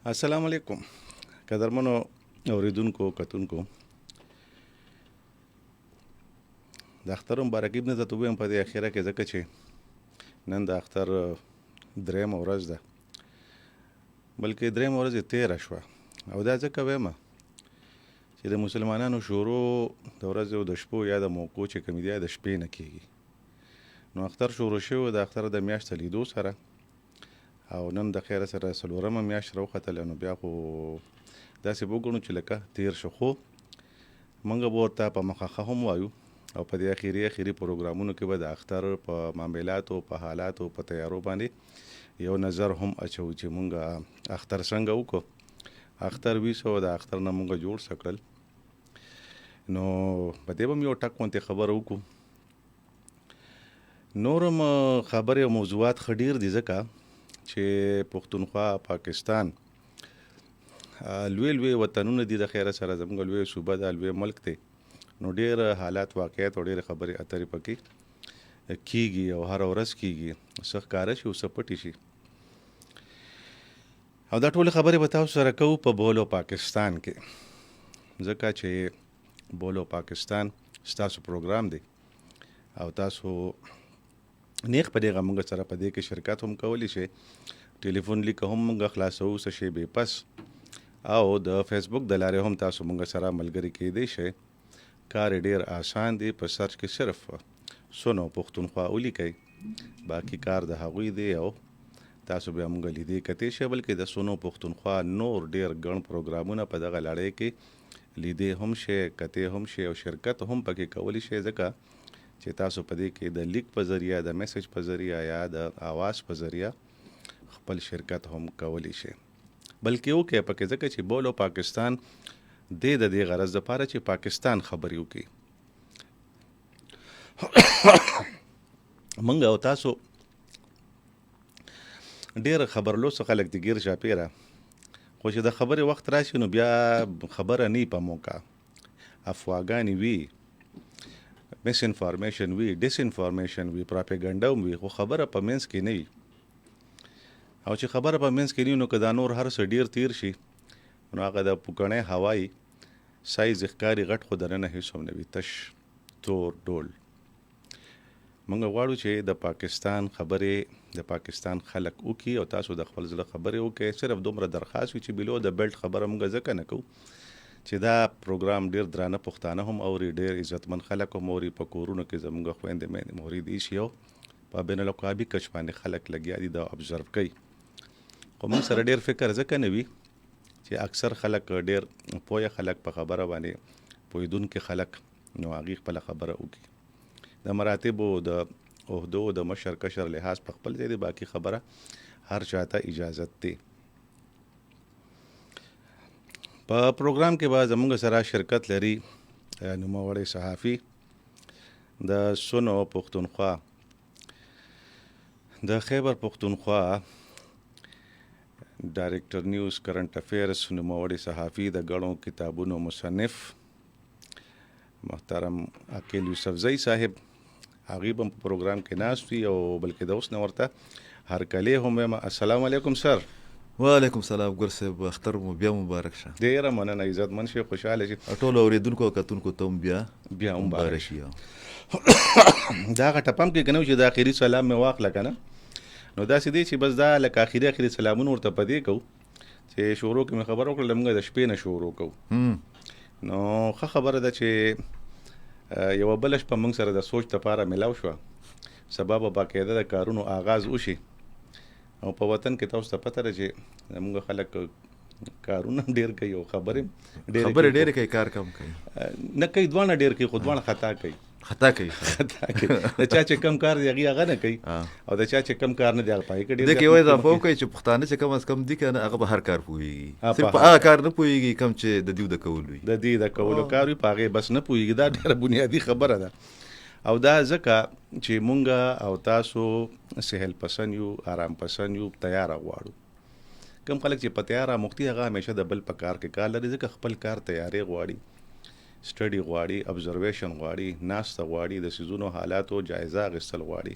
السلام علیکم قدرمنو اوریدونکو کتونکو د اختر مبارکي نه درته ووایم په دې اخیره کې ځکه چې نن د اختر درېیمه ورځ ده بلکې درېیمه ورځ یې تېره شوه او دا ځکه وایم چې د مسلمانانو شروع د ورځو د شپو یا د موقعو چې کومې دي د شپې نه کېږي نو اختر شروع شوی د اختر د میاشت لیدو سره او نن د خیره سره څلورمه میاشت راوختله نو بیا خو داسې وګڼو چې لکه تېر شو خو موږ به ورته په مخه هم وایو او په دې اخري پروګرامونو کې به د اختر په معاملاتو په حالاتو په تیارو باندې یو نظر هم اچو چې موږ اختر څنګه وکړو اختر ویسو د اختر نه موږ جوړ سکړل نو په دې به هم یو ټک غوندې خبره وکړو نورم خبرې او موضوعات ښه ډېر دي ځکه چې پښتونخوا پاکستان لوی وطنونه دي د خیره سره زموږ لوی صوبه ده لوی ملک دی نو ډېر حالات واقعیت او ډېرې خبرې اترې پکې کېږي او هر ورځ کېږي څه ښکاره شي او څه پټې شي او دا ټولې خبرې به تاسو سره کوو په بولو پاکستان کې ځکه چې بولو پاکستان ستاسو پروګرام دی او تاسو نیغ په دې موږ سره په دې کې شرکت هم کولی شئ ټلیفون لیک هم موږ خلاصو څه شی به پس او د فیسبوک د لارې هم تاسو موږ سره ملګري کېدی شئ کار ډیر آسان دی په سرچ کې صرف سونو پښتونخوا ولیکئ باقي کار د هغوی دی او تاسو بیا موږ لیدې کتې شئ بلکې د سونو پښتونخوا نور ډیر ګڼ پروګرامونه په دغه لړۍ کې لیدې هم شئ کتې هم شئ او شرکت هم پکې کولی شئ ځکه چې تاسو په دې کې د لیک په ذریعه د میسج په ذریعه یا د آواز په ذریعه خپل شرکت هم کولی شئ بلکې وکړئ پکې ځکه چې بولو پاکستان د دې غرض لپاره چې پاکستان خبرې وکړي موږ او تاسو ډېر خبرلوڅ خلک دي ګیر چاپېره خو چې د خبرې وخت راشي نو بیا خبره نه په موقع افواګانې وي مس انفارمیشن وي ډس انفارمیشن وي پراپیګنډا وي خو خبره په منځ کې نه وي او چې خبره په منځ کې نه نو که دا نور هر څه ډیر تیر شي نو هغه د پوکڼې هوایي سایز ښکاري غټ خو دننه هېڅ هم نه وي تش تور ډول موږ غواړو چې د پاکستان خبرې د پاکستان خلک وکړي او تاسو د خپل زړه خبرې وکړئ صرف دومره درخواست وي چې بلو د بیلټ خبره موږ ځکه نه کوو چې دا پروګرام ډیر درانه پښتانه هم اوري ډیر عزتمن خلک هم اوري په کورونو کې زموږ خویندې مینې موري دي شي او په بین الاقوامي کچ باندې خلک لګیا دي دا ابزرو کوي خو موږ سره ډیر فکر ځکه نه وي چې اکثر خلک ډیر پوهه خلک په خبره باندې پوهېدونکي خلک نو هغوی خپله خبره وکړي د مراتبو د عهدو د مشر کشر لحاظ په خپل ځای دی باقي خبره هر چاته اجازت دی په پروګرام کې به زموږ سره شرکت لري نوموړی صحافي د سونو پښتونخوا د خیبر پښتونخوا ډایرکټر نیوز کرنٹ افیرز نوموړی صحافي د ګڼو کتابونو مصنف محترم عقیل یوسفزی صاحب هغوی به په پروګرام کې ناست وي او بلکې د اوس نه ورته هرکلی هم وایم السلام علیکم سر وعلیکم سلام ګل صاحب اختر مو بیا مبارک شه ډېره مننه عزتمن شي خوشحاله شي ټولو اورېدونکو او کتونکو ته هم بیا مبارک شي دا هغه ټپم کې که نه و چې د اخري سلام مې واخله که نه نو داسې دی چې بس دا لکه اخري سلامونه ورته په دې کوو چې شروع کې مې خبره وکړله موږ د شپې نه شروع کوو نو ښه خبره ده چې یوه بله شپه موږ سره د سوچ دپاره میلاو شوه سبا به باقاعده د کارونو آغاز وشي او په وطن کې تاسو ته پته ده چې زموږ خلک کارونه ډېر کوي او خبرې ډېرې کوي کار کم کوي نه کوي دواړه ډېر کوي خو دواړه خطا کوي د چا چې کم کار دی هغه نه کوي او د چا چې کم کار نه دی هغه پای کې ډېر دغه یو اضافه وکړي چې پښتانه چې کم از کم دي که نه هغه به هر کار پوهېږي صرف په هغه کار نه پوهېږي کم چې د دیو د کولو وي د دې د کولو کار وي په هغې بس نه پوهېږي دا ډېره بنیادي خبره ده او دا ځکه چې مونږ او تاسو سهل پسند یو آرام پسند یو تیاره غواړو کم خلک چې په تیاره مختي هغه همیشه د بل په کار کې کار لري ځکه خپل کار تیارې غواړي سټډي غواړي ابزرویشن غواړي ناسته غواړي د څیزونو حالاتو جایزه اخیستل غواړي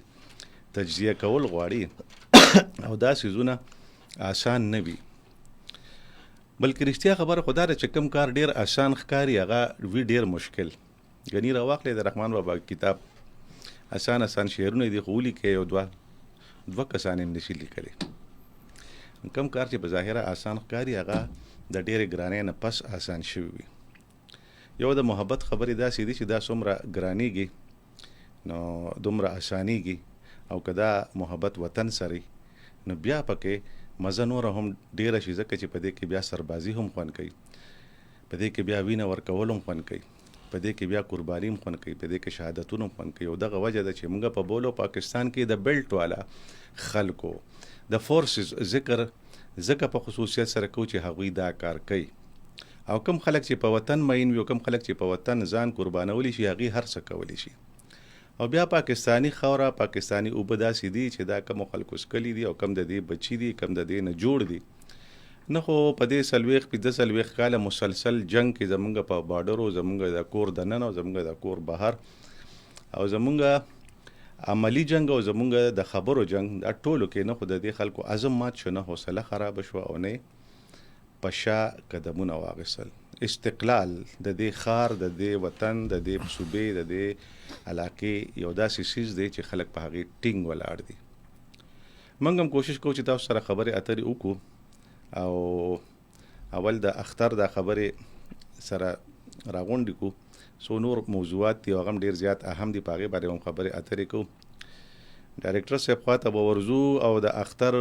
تجزیه کول غواړي او دا څیزونه آسان نه وي بلکې رښتیا خبره خو دا ده چې کوم کار ډېر اسان ښکاري هغه وي ډېر مشکل. ګني راواخلې د رحمان بابا کتاب، اسان شعرونه دي خو ولیکې یو دوه کسان یې نشي لیکلی. کوم کار چې په ظاهره اسان ښکاري هغه د ډېرې ګرانۍ نه پس اسان شوي وي. یو د محبت خبرې داسې دي چې دا څومره ګرانېږي نو دومره اسانېږي، او که دا محبت وطن سره نو بیا پکې مزه نوره هم ډېره شي، ځکه چې په دې کې بیا سربازي هم خوند کوي، په دې کې بیا وینه ورکول هم خوند کوي، په دې کې بیا قرباني هم خوند کوي، په دې کې شهادتونه هم خوند کوي. او دغه وجه ده چې موږ په بولو پاکستان کې د بیلټ والا خلکو د فورسز ذکر ځکه په خصوصیت سره کوو چې هغوی دا کار کوي. او کم خلک چې په وطن مین وي او کم خلک چې په وطن ځان قربانولی شي هغوی هر څه کولی شي. او بیا پاکستانی خاوره، پاکستانی اوبه داسې دي چې دا کم خلکو څکلي دي او کم د دې بچي دي، کم د دې نه جوړ دي. نه خو په دې 40-45 کاله مسلسل جنگ کې زمونږ په بارډرو، زمونږ د کور دننه او زمونږ د کور بهر، او زمونږ عملی جنگ او زمونږ د خبرو جنگ، دا ټولو کې نه خو د دې خلکو عزم مات شو، نه حوصله خراب شوه او نه په شا قدمونه واغېستل. استقلال د دې خار، د دې وطن، د دې صوبې، د دې علاقې یو داسې څیز دی چې خلک په هغې ټینګ ولاړ دي. موږ هم کوشش کوو چې تاسو سره خبرې اترې وکړو، او اول د اختر دا خبرې سره راغونډې کړو. څو نور موضوعات دي هغه هم ډېر زیات اهم دي، په هغې باندې هم خبرې اترې کوو. ډایرکټر صاحب خوا ته به ورځو او د اختر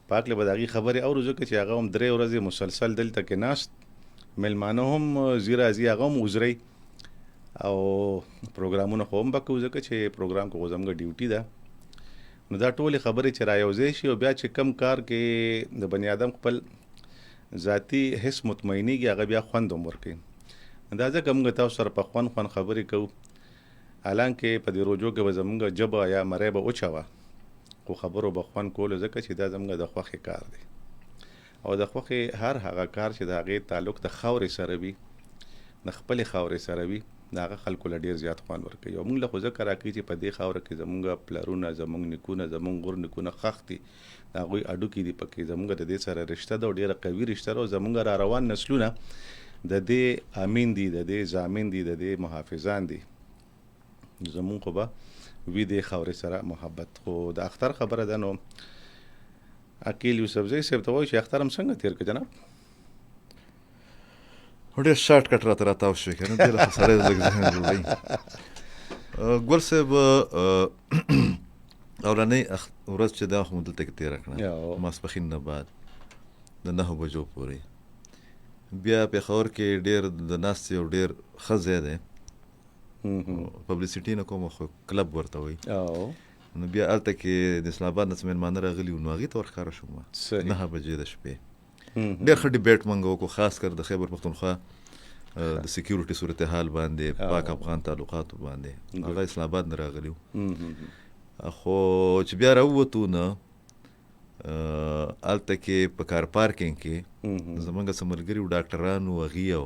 په هکله به د هغې خبرې اورو، ځکه چې هغه هم 3 ورځې مسلسل دلته کې ناست، میلمانه هم ځي راځي، هغه هم وزرئ او پروګرامونه خو هم به کوو، ځکه چې پروګرام خو زموږ ډیوټي ده. نو دا ټولې خبرې چې رایوځای شي او بیا چې کم کار کې د بني آدم خپل ذاتي حس مطمئنېږي هغه بیا خوند هم ورکوي. دا ځکه موږ تاسو سره په خوند خبرې کوو، حالانکې په دې روجو کې به زموږ ژبه یا مری به وچوه، خو خبرو به خوند کولو، ځکه چې دا زموږ د خوښې کار دی. او د خوښې هر هغه کار چې د هغې تعلق د خاورې سره وي، د خپلې خاورې سره وي، د هغه خلکو له ډېر زیات خوند ورکوي. او موږ له خو ځکه راکوي چې په دې خاوره کې زموږ پلرونه، زموږ نیکونه، زموږ غور نیکونه ښخ دي، د هغوی اډوکې دي پکې، زموږ د دې سره رشته ده او ډېره قوي رشته ده. او زموږ را روان نسلونه د دې امین دي، د دې ضامن دي، د دې محافظان دي. زموږ خو به وي دې خاورې سره محبت. خو د اختر خبره ده، نو عقیل یوسفزی صاحب ته وایي چې اختر هم څنګه تېر کړه جناب؟ ډېر شارټ کټ راته راتاو شوې که نه، دې له خو سړی لږ ذهن جوړوي. ګل صاحب اولنۍ ورځ چې دا خو مو دلته کې تېره کړه، ماسپښین نه بعد د 9 بجو پورې، بیا پېښور کې ډېر د ناستې یو ډېر ښه ځای دی، پبلیسټي نه کوم خو کلب ورته وایي. نو بیا هلته کې د اسلام آباد نه څه مېلمانه راغلي وو، نو هغې ته ورښکاره شوم 9 بجې د شپې. ډېر ښه ډیبیټ موږ وکړو، خاص کر د خیبر پښتونخوا د سکیورټي صورتحال باندې، پاک افغان تعلقاتو باندې. هغه اسلام آباد نه راغلي وو، خو چې بیا راووتو نه هلته کې په کار پارکینګ کې زموږ څه ملګري وو، ډاکټران وو، هغې او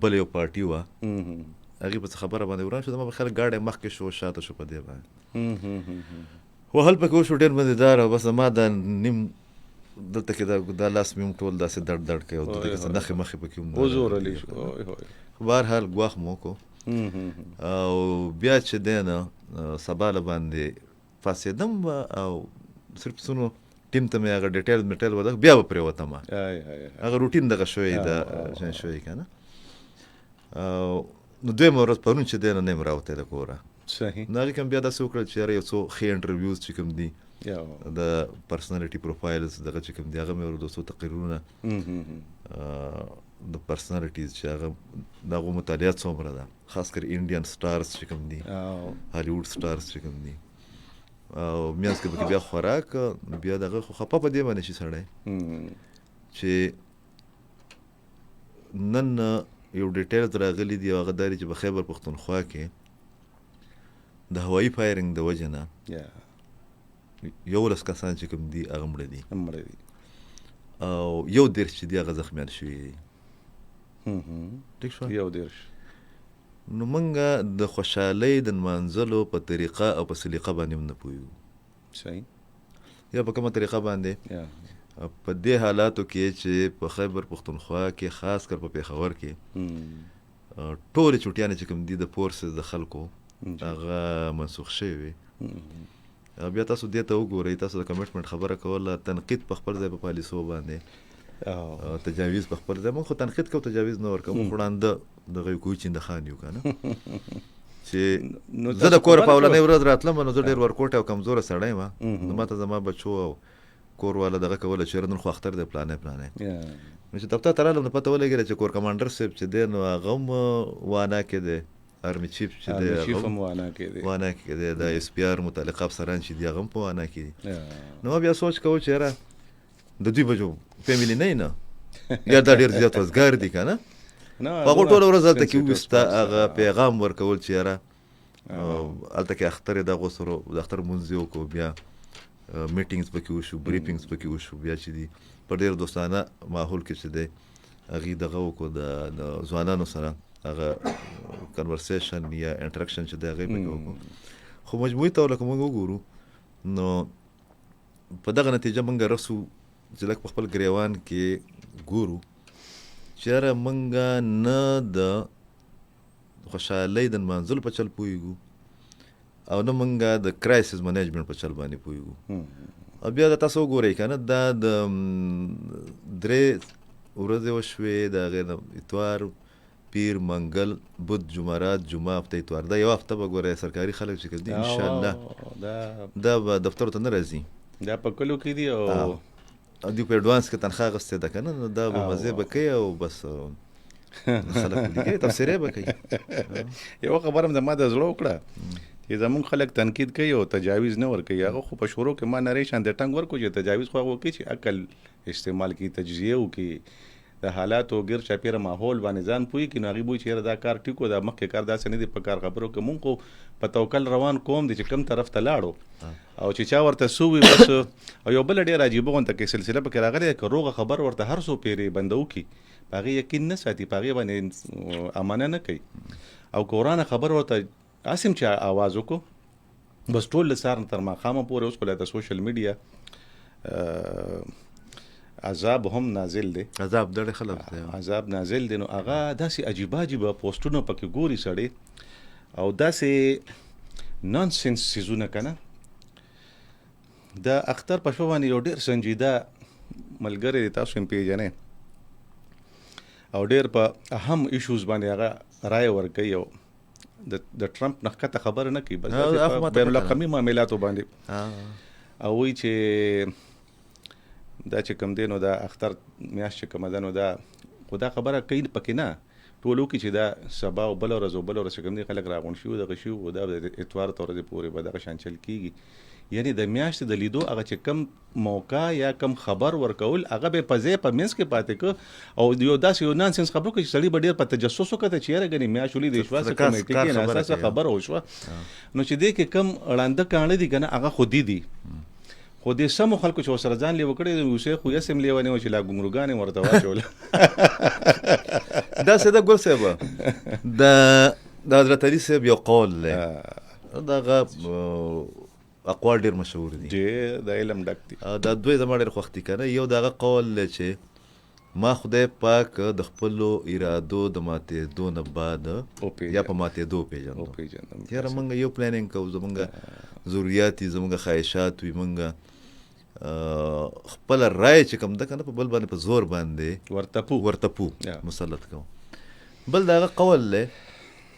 بل یو پارټي وه، هغې په څه خبره باندې وران شو، زما په خیال ګاډی مخکې شو، شاته شو په دې باندې، وهل پکې وشو ډېر مزېدار. او بس زما دا نیم دلته کې دا لاس مې هم ټول داسې درد کوي، او دلته کې څه نښې مخې پکې هم وزورلی شو. بهرحال ګواښ مو وکړو، او بیا چې دی نه سبا له باندې پاڅېدم او صرف څونو ټیم ته مې هغه ډیټیل میټیل ودغه، بیا به پرېوتم، هغه روټین دغه شوی دا شوی که نه. نو دویمه ورځ پرون چې دی نه یم راوتی د کوره. صحیح. نو هغې کوم بیا داسې وکړل چې یاره یو څو ښې انټرویوز چې کوم دي، د پرسنالټي پروفایلز دغه چې کوم دي، هغه مې ورته څو تقریرونه د پرسنالټیز چې هغه د هغو مطالعه څومره ده، خاص کر انډین سټارز چې کوم دي، هالیوډ سټارز چې کوم دي، او میانځ کې پکې بیا خوراک. بیا دغه خو خفه په دې باندې شي سړی چې نن یو ډیټیلز راغلی دی، هغه دا دی چې په خیبر پښتونخوا کې د هوایي فایرنګ د وجې نه 11 کسان چې کوم دي هغه مړه دي، او 11 چې دي هغه زخمیان شوي دي. ټیک شو؟ 11. نو موږ د خوشحالۍ د نمانځلو په طریقه او په سلیقه باندې هم نه پوهېږو. صحیح. یا په کومه طریقه باندې په دې حالاتو کې چې په خیبر پښتونخوا کې خاص کر په پېښور کې ټولې چوټیانې چې کوم دي د فورسز د خلکو هغه منسوخ شوي. بیا تاسو دې ته وګورئ، تاسو د کمیټمنټ خبره کوله، تنقید په خپل ځای په پالیسو باندې، تجاویز په خپل ځای. موږ خو تنقید کوو، تجاویز نه ورکوو. موږ وړاندې دغه کوی چندخان یو که نه چې زه د کور په اولنۍ ورځ راتلم نو زه ډېر ورکوټی او کمزوره سړی یم، نو ما ته زما بچو او کور والا دغه کوله چې نن خو اختر دی پلانې نو چې دفتر ته رالم نو پته ولګېده چې کور کمانډر صاحب چې دی نو هغه هم وانا کې دی، آرمي چیف چې دی هغه هم وانا کې دی، د اس پی آر متعلقه افسران چې دي هغه هم په وانا کې دي. نو ما بیا سوچ کوو چې یاره د دوی بچو فیملی نه یا دا ډېر زیات وزګار دي که نه. هغه ټوله ورځ هلته کې وویسته، هغه پیغام ورکول چې یاره هلته کې اختر یې دغو سره د اختر لمونځ یې وکړو، بیا میټینګز پکې وشو، بریفینګز پکې وشو، بیا چې دي په ډېر دوستانه ماحول کې چې دی هغې دغه وکړو د ځوانانو سره هغه کنورسیشن یا انټراکشن چې دی هغې پکې وکړو. خو مجموعي طور لکه موږ وګورو نو په دغه نتیجه موږ رسو چې لږ په خپل ګریوان کې ګورو چې یاره موږ نه د خوشحالۍ د نمانځلو په چل پوهېږو او نه موږ د کرایسس منیجمنټ په چل باندې پوهېږو. او بیا د تاسو وګورئ که نه دا د 3 ورځې وشوې، د هغې نه اتوار، پیر، منګل، بد، جمعرات، جمعه، هفته اتوار، دا یو هفته به ګورئ سرکاري خلک چې کوم دي انشاءالله دا به دفترو ته نه راځي، دا په کلو کې دي او دوی په اډوانس کې تنخواه اخیستې ده که نه، نو دا به مزې به کوي او بس خلک لیکي تبصرې به کوي. یوه خبره هم زما د زړه وکړه چې زمونږ خلک تنقید کوي او تجاویز نه ورکوي. هغه خو په شروع کې ما نری شان د ټنګ ورکو چې تجاویز خو هغه وکړي چې عقل استعمال کړي، تجزیه وکړي، د حالاتو ګیر چاپېره ماحول باندې ځان پوهېږي کړي. نو هغې وایي چې یاره دا کار ټیک و، دا مخکې کار داسې نه دی په کار خبرو کې. مونږ خو په توکل روان قوم دی چې کوم طرف ته لاړو او چې چا ورته څه وي بس. او یو بله ډېره عجیبه غونته کې سلسله پکې راغلې ده که روغه خبر ورته هر څو پیرې بنده وکړي په هغې یقین نه ساتي، په هغې باندې امانه نه کوي. او که ورانه خبر ورته هسې چې آواز وکړو بس ټول له سهار تر ماښامه پورې. اوس خو له د سوشل میډیا عذاب هم نازل دی، عذاب ډېر خلک دی، عذاب نازل دی. نو هغه داسې عجیبه عجیبه پوسټونه پکې ګوري سړی او داسې نانسنس څیزونه که نه. د اختر په شپه باندې یو ډېر سنجیده ملګری دی، تاسو هم پېژنئ، او ډېر په اهم ایشوز باندې هغه رایه ورکوي او د ټرمپ نه ښکته خبره نه کوي، بس بین الاقوامي معاملاتو باندې. او وایي چې دا چې کوم دی نو دا اختر میاشت چې کومه ده نو دا خو دا خبره کوي پکې نه، ټول وکړي چې دا سبا او بله ورځ او بله ورځ چې کوم دی خلک راغونډ شي دغه شي او دا د اتوار ته ورځې پورې به دغه شان چل کېږي. یعنی د میاشتې د لیدو هغه چې کم موقع یا کم خبر ورکول هغه به په ځای په منځ کې پاتې که او یو داسې یو نانسنس خبرو کې چې سړي به ډېر په تجسس وکړه چې یاره ګنې میاشت ولیدې شوه څه کمیټې کې ناساسه خبره وشوه. نو چې دې کې کم ړانده کاڼه دي که نه هغه خودي دي، خو دې سمو خلکو چې ورسره ځان لیوه کړی دی اوسې خو یس هم لیونی و چې لا ګمرګان یې ورته واچوله. داسې ده ګل صاحبه، د حضرت علي صاحب یو قول دی، دغه اقوال ډېر مشهور دي، ډېر د علم ډک دي. دا دوی زما ډېر خوښ دي که نه. یو دغه قول دی چې ما خدای پاک د خپلو ارادو د ماتېدو نه بعد یا په ماتېدو پېژندم. یاره موږ یو پلانینګ کوو، زموږ ضروریات وي، زموږ خواهشات وي، موږ خپله رایه چې کوم ده که نه په بل باندې په زور باندې ورته پو مسلط کوو. بل د هغه قول دی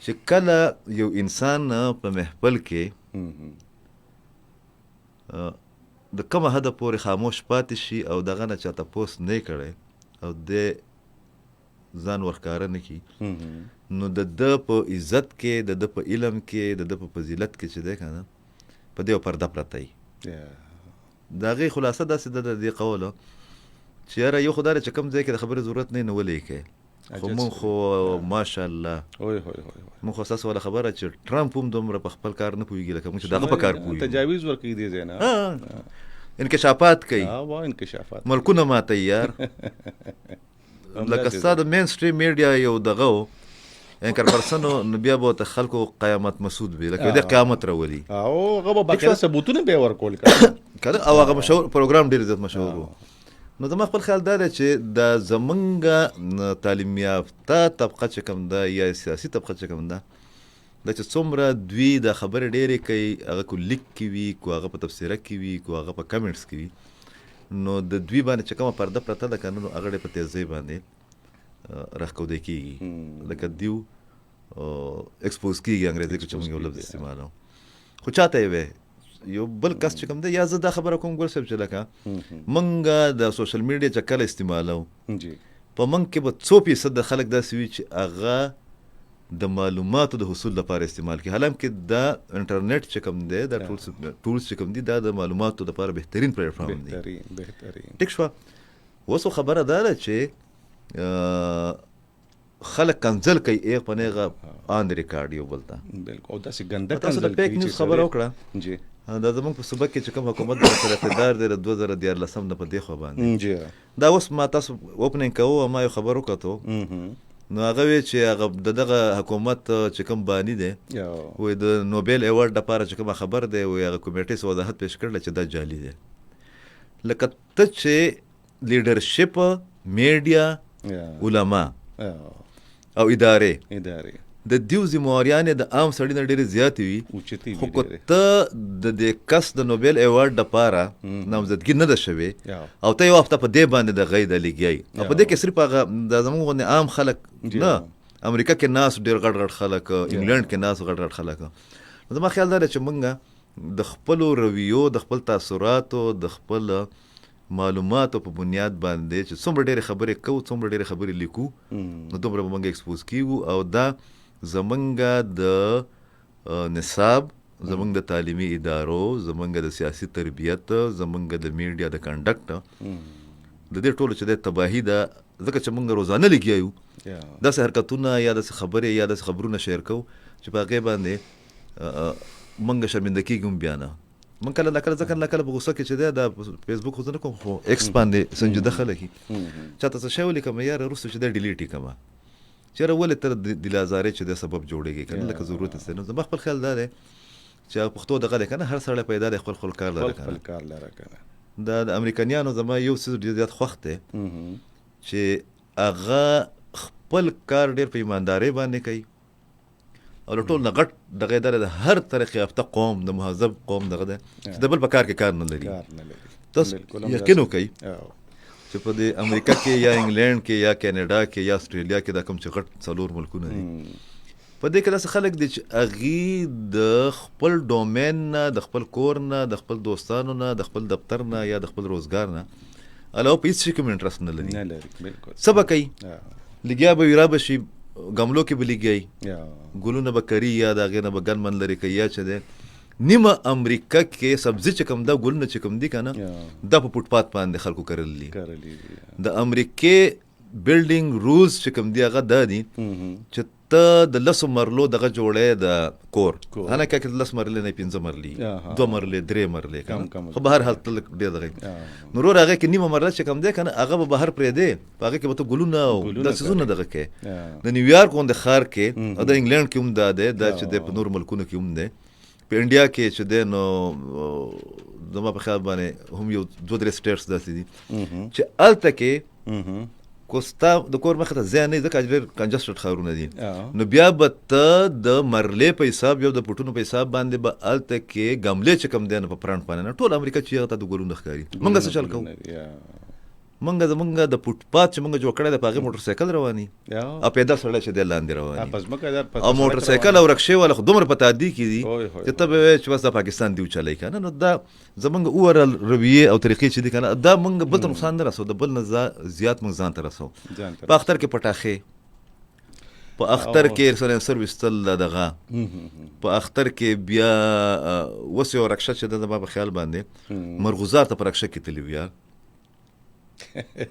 چې کله یو انسان په محفل کې د کومه حده پورې خاموش پاتې شي او دغه نه چا تپوس نه کړی او د ځان ورښکاره نه کړي، نو د ده په عزت کې، د ده په علم کې، د ده په فضیلت کې چې دی که نه په دې یو پرده پرته وي. د هغې خلاصه داسې ده د دې قوله چې یاره یو خو دا دی چې کوم ځای کې د خبرې ضرورت نه ولیکئ، خو مونږ خو ماشاءالله مونږ خو ستاسو والا خبره چې ټرمپ هم دومره په خپل کار نه پوهېږي لکه مونږ چې دغه په کار پوهېږو. تجاویز ورکوي دې ځای نه، انکشافات کوي، انکشافات ملکونه ماتوي. یار لکه ستا د مین سټریم میډیا یو دغه و اینکر پرسنو نو بیا به ورته خلکو قیامت مسعود وي لکه دې قیامت راولي او هغه به باقاعده ثبوتونه به یې ورکول که نه. او هغه مشهور پروګرام ډېر زیات مشهور و نو زما خپل خیال دا دی چې دا زمونږ تعلیم یافته طبقه چې کوم ده یا سیاسي طبقه چې کوم ده دا چې څومره دوی د خبرې ډېرې کوي، هغه کو لیک کې وي، کو هغه په تبصره کې وي، کو هغه په کمنټس کې وي، نو د دوی باندې چې کومه پرده پرته ده که نه، نو هغه ډېر په تیزۍ باندې راښکودی کېږي، لکه دیو ایکسپوز کېږي انګریزي کې چې موږ یو لفظ استعمالوو. خو چاته یې وی یو بل کس چې کوم دی، یا زه دا خبره کوم ګل صاحب چې لکه موږ د سوشل میډیا چې کله استعمالوو په موږ کې به 100% خلک داسې وي چې هغه د معلوماتو د حصول لپاره استعمال کړي، حالانکه دا انټرنیټ چې کوم دی، دا ټولز چې کوم دي، دا د معلوماتو لپاره بهترین پلیټ فارم دی. ټیک شوه. اوس خبره دا ده چې خلک کنځل کوي ایغ په نیغه آن ریکارډ یو بل ته. بالکل. او داسې ګنده تاسو د فیک نیوز خبره وکړه جی. دا زموږ په صوبه کې چې کوم حکومت د اقتدار دی د 2014 نه په دې خوا باندې جی. دا اوس ما تاسو اوپننګ کوو، ما یو خبر وکړو، نو هغه وی چې هغه د دغه حکومت چې کوم بانی دی وی د نوبل ایوارډ لپاره چې کوم خبر دی، وی هغه کمیټې څه وضاحت پیش کړل چې دا جعلي دی. لکه ته چې لیډرشپ، میډیا، علما او ادارې د دیو ذمہواریانې د عام سړي نه ډېرې زیاتې وي، خو که ته د دې کس د نوبل ایوارډ لپاره نامزدګي نه ده شوې او ته یو هفته په دې باندې د غي د لګیایي، او په دې کې صرف هغه د زموږ غوندې عام خلک نه، امریکا کې ناس ډېر غټ غټ خلک، انګلند کې ناس غټ غټ خلک. زما خیال دا دی چې موږ د خپلو رویو، د خپل تاثراتو، د خپل معلوماتو په بنیاد باندې چې څومره ډېرې خبرې کوو، څومره ډېرې خبرې لیکو، نو دومره به موږ ایکسپوز کیږو، او دا زمونږ د نصاب، زمونږ د تعلیمي ادارو، زمونږ د سیاسي تربیت، زمونږ د میډیا د کنډکټ د دې ټولو چې د تباهي ده، ځکه چې موږ روزانه لګیا یو داسې حرکتونه یا داسې خبرې یا داسې خبرونه شیر کوو چې په هغې باندې موږ شرمنده کېږو. بیا نه موږ کله ناکله ځکه په غوسه کې چې دی دا فیسبوک خو زه نه کوم، خو ایکس باندې سنجیده خلک چاته څه شی ولیکم یاره وروسته چې دی ډیلیټ یې کړمه، چېرې ولې ته دل ازارې چې د سبب جوړېږي که نه، لکه ضرورت یې نو. زما خپل خیال دا دی چې پښتو دغه دی که نه، هر سړی پیدا دی خپل کار لره که نه. دا د امریکایانو زما یو څیز ډېر زیات خوښ دی چې هغه خپل کار ډېر په ایماندارۍ باندې کوي، او له ټول نه غټ دغه یې د هر طریقې یافته قوم، د مهذب قوم دغه دی چې د بل په کار کې کار نه لري. تاسو یقین وکئ چې په دې امریکا کې یا انګلینډ کې یا کینیډا کې یا استرالیا کې دا کوم چې غټ 4 ملکونه دي، په دې کې داسې خلک دي چې هغې د خپل ډومین نه، د خپل کور نه، د خپل دوستانو نه، د خپل دفتر نه یا د خپل روزګار نه علاوه په هېڅ شي کې هم انټرسټ نه لري. څه به کوي؟ لګیا به وي، را به شي ګملو کې به لګیایي، ګلونه به کري یا د هغې نه به ګن من لرې کوي، یا چې دی نیمه امریکا کې سبزي چې کوم دا ګلونه چې کوم دي که نه، دا په فوټ پات باندې خلکو کرلي. د امریکې بلډینګ رولز چې کوم دي هغه دا دي چې ته د 10 مرلو دغه جوړی د کور، حالانکه کې 10 مرلې نه 15 مرلې 2 مرلې 3 مرلې، خو به هر حال تل ډېر دغه نو ورور هغې کې نیمه مرله چې کوم دی که نه، هغه به بهر پرېږدې، په هغې کې به ته ګلونه او دا څیزونه دغه کوې. د نیویارک غوندې ښار کې او د انګلینډ کې هم دا دی، دا چې دی په نورو ملکونو کې هم دی، په انډیا کې چې دی نو زما په خیال باندې هم یو 2-3 سټیټس داسې دي چې هلته کې کو ستا د کور مخې ته ځای نه وي، ځکه ډېر کنجسټډ ښارونه دي، نو بیا به ته د مرلې په حساب یا د پوټونو په حساب باندې به هلته کې ګملې چې کوم دی نو په فرنټ باندې نه ټول امریکا چې هغه ته د ګلونه ښکاري. موږ څه چل کوو؟ موږ د فوټ پات چې موږ جوړ کړی دی په هغې موټر سایکل رواني او پیدل سړی چې دی لاندې رواني، او موټر سایکل او رکشې والا خو دومره په تعدي کې دي چې ته به وایې چې بس دا پاکستان دی وچلی که نه. نو دا زموږ اوورال رویې او طریقې چې دي که نه، دا موږ بل ته نقصان نه رسو، د بل نه زیات موږ ځان ته رسو. په اختر کې پټاخې، په اختر کې سلنسر ویستل دغه، په اختر کې بیا اوس یو رکشه چې ده زما په خیال باندې مرغوزار ته په رکشه کې تلي ویا،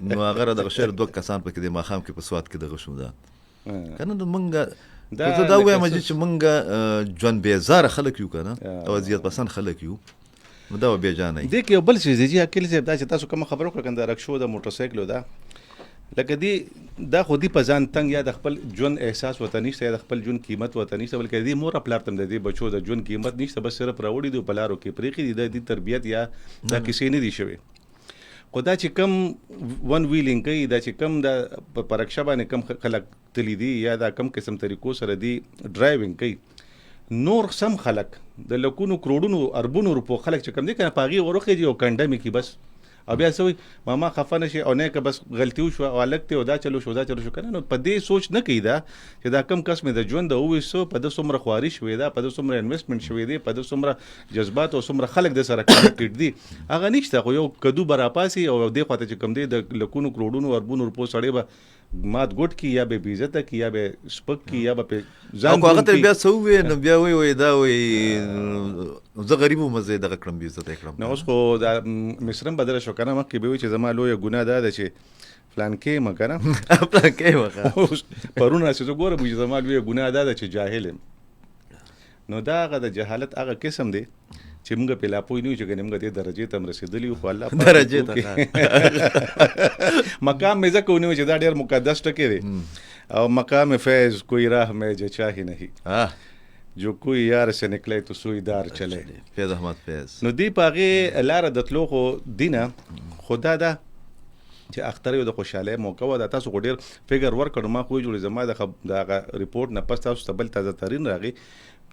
نو هغه دغه شعر 2 کسان پکې د ماښام کې په سوات کې دغه شو ده که نه. نو موږ زه دا ووایم چې موږ ژوند بېزاره خلک یو که نه، او اذیت پسند خلک یو، نو دا به بېجانه وي. دې کې یو بل څیز دی چې عقیل صاحب دا چې تاسو کومه خبره وکړه د رکشو د موټر سایکلو ده، لکه دی دا خو دی په ځان تنګ یا د خپل ژوند احساس ورته نشته یا د خپل ژوند قیمت ورته نشته، بلکې دی مور پلار ته هم د دې بچو د ژوند قیمت نشته، بس صرف راوړي دي په لارو کې پرېښي دي، د دې تربیت یا دا کیسې نه دي شوې. خو دا چې کم ون ویلینګ کوي دا چې کم د په رکشه باندې کم خلک تللی دي یا دا کم قسم طریقو سره دی ډرایوینګ کوي نور سم خلک د لکونو کروڑونو اربونو روپو خلک چې کم دي کنه پاغي ورخه دی او کنډمي کی بس او بیا سوي ماما خفه نشي او نه که بس غلطي وشو او الګ ته او دا چلو شو کنه نو په دې سوچ نه کوي دا چې دا کم کس مې د ژوند او وسو په د څومره خواري شوې ده په د څومره انویسټمنټ شوې ده په د څومره جذبات او څومره خلک د سره کنیکټډ دي هغه نشته خو یو کدو براپاسي او دې خواته چې کم دی د لکونو کروڑونو اربونو روپو سړی به مات ګوټ کی یا به بیزته کی یا به سپک کی یا به ځان هغه ته بیا سوې نو بیا وی دا وی زه غریبو مزه دغه کړم بیزته کړم نو اوس خو دا مصرم بدل شو کنه مخکې به وی چې زما لوی ګناه ده چې پلان کې مګنه پلان کې وکړه پرونه چې زه ګورم چې زما لوی ګناه ده چې جاهل نو دا هغه د جهالت هغه قسم دی چې موږ په لا پوي نه چې موږ دې درجه ته رسیدلی خو الله درجه ته مقام مې ځکه ونیو چې دا ډېر مقدس ټکی دی او مقام فیض کوئی راہ میں جو چاہی نہیں جو کوئی یار سے نکلے تو سوئی دار چلے فیض احمد فیض نو دی پاغه لار د تلو خو دینه خدا دا چې اختر یو د خوشاله موقع و د تاسو ډیر فګر ورک کړم ما خو جوړ زما د ریپورت نه پس تاسو تبل تازه ترين راغی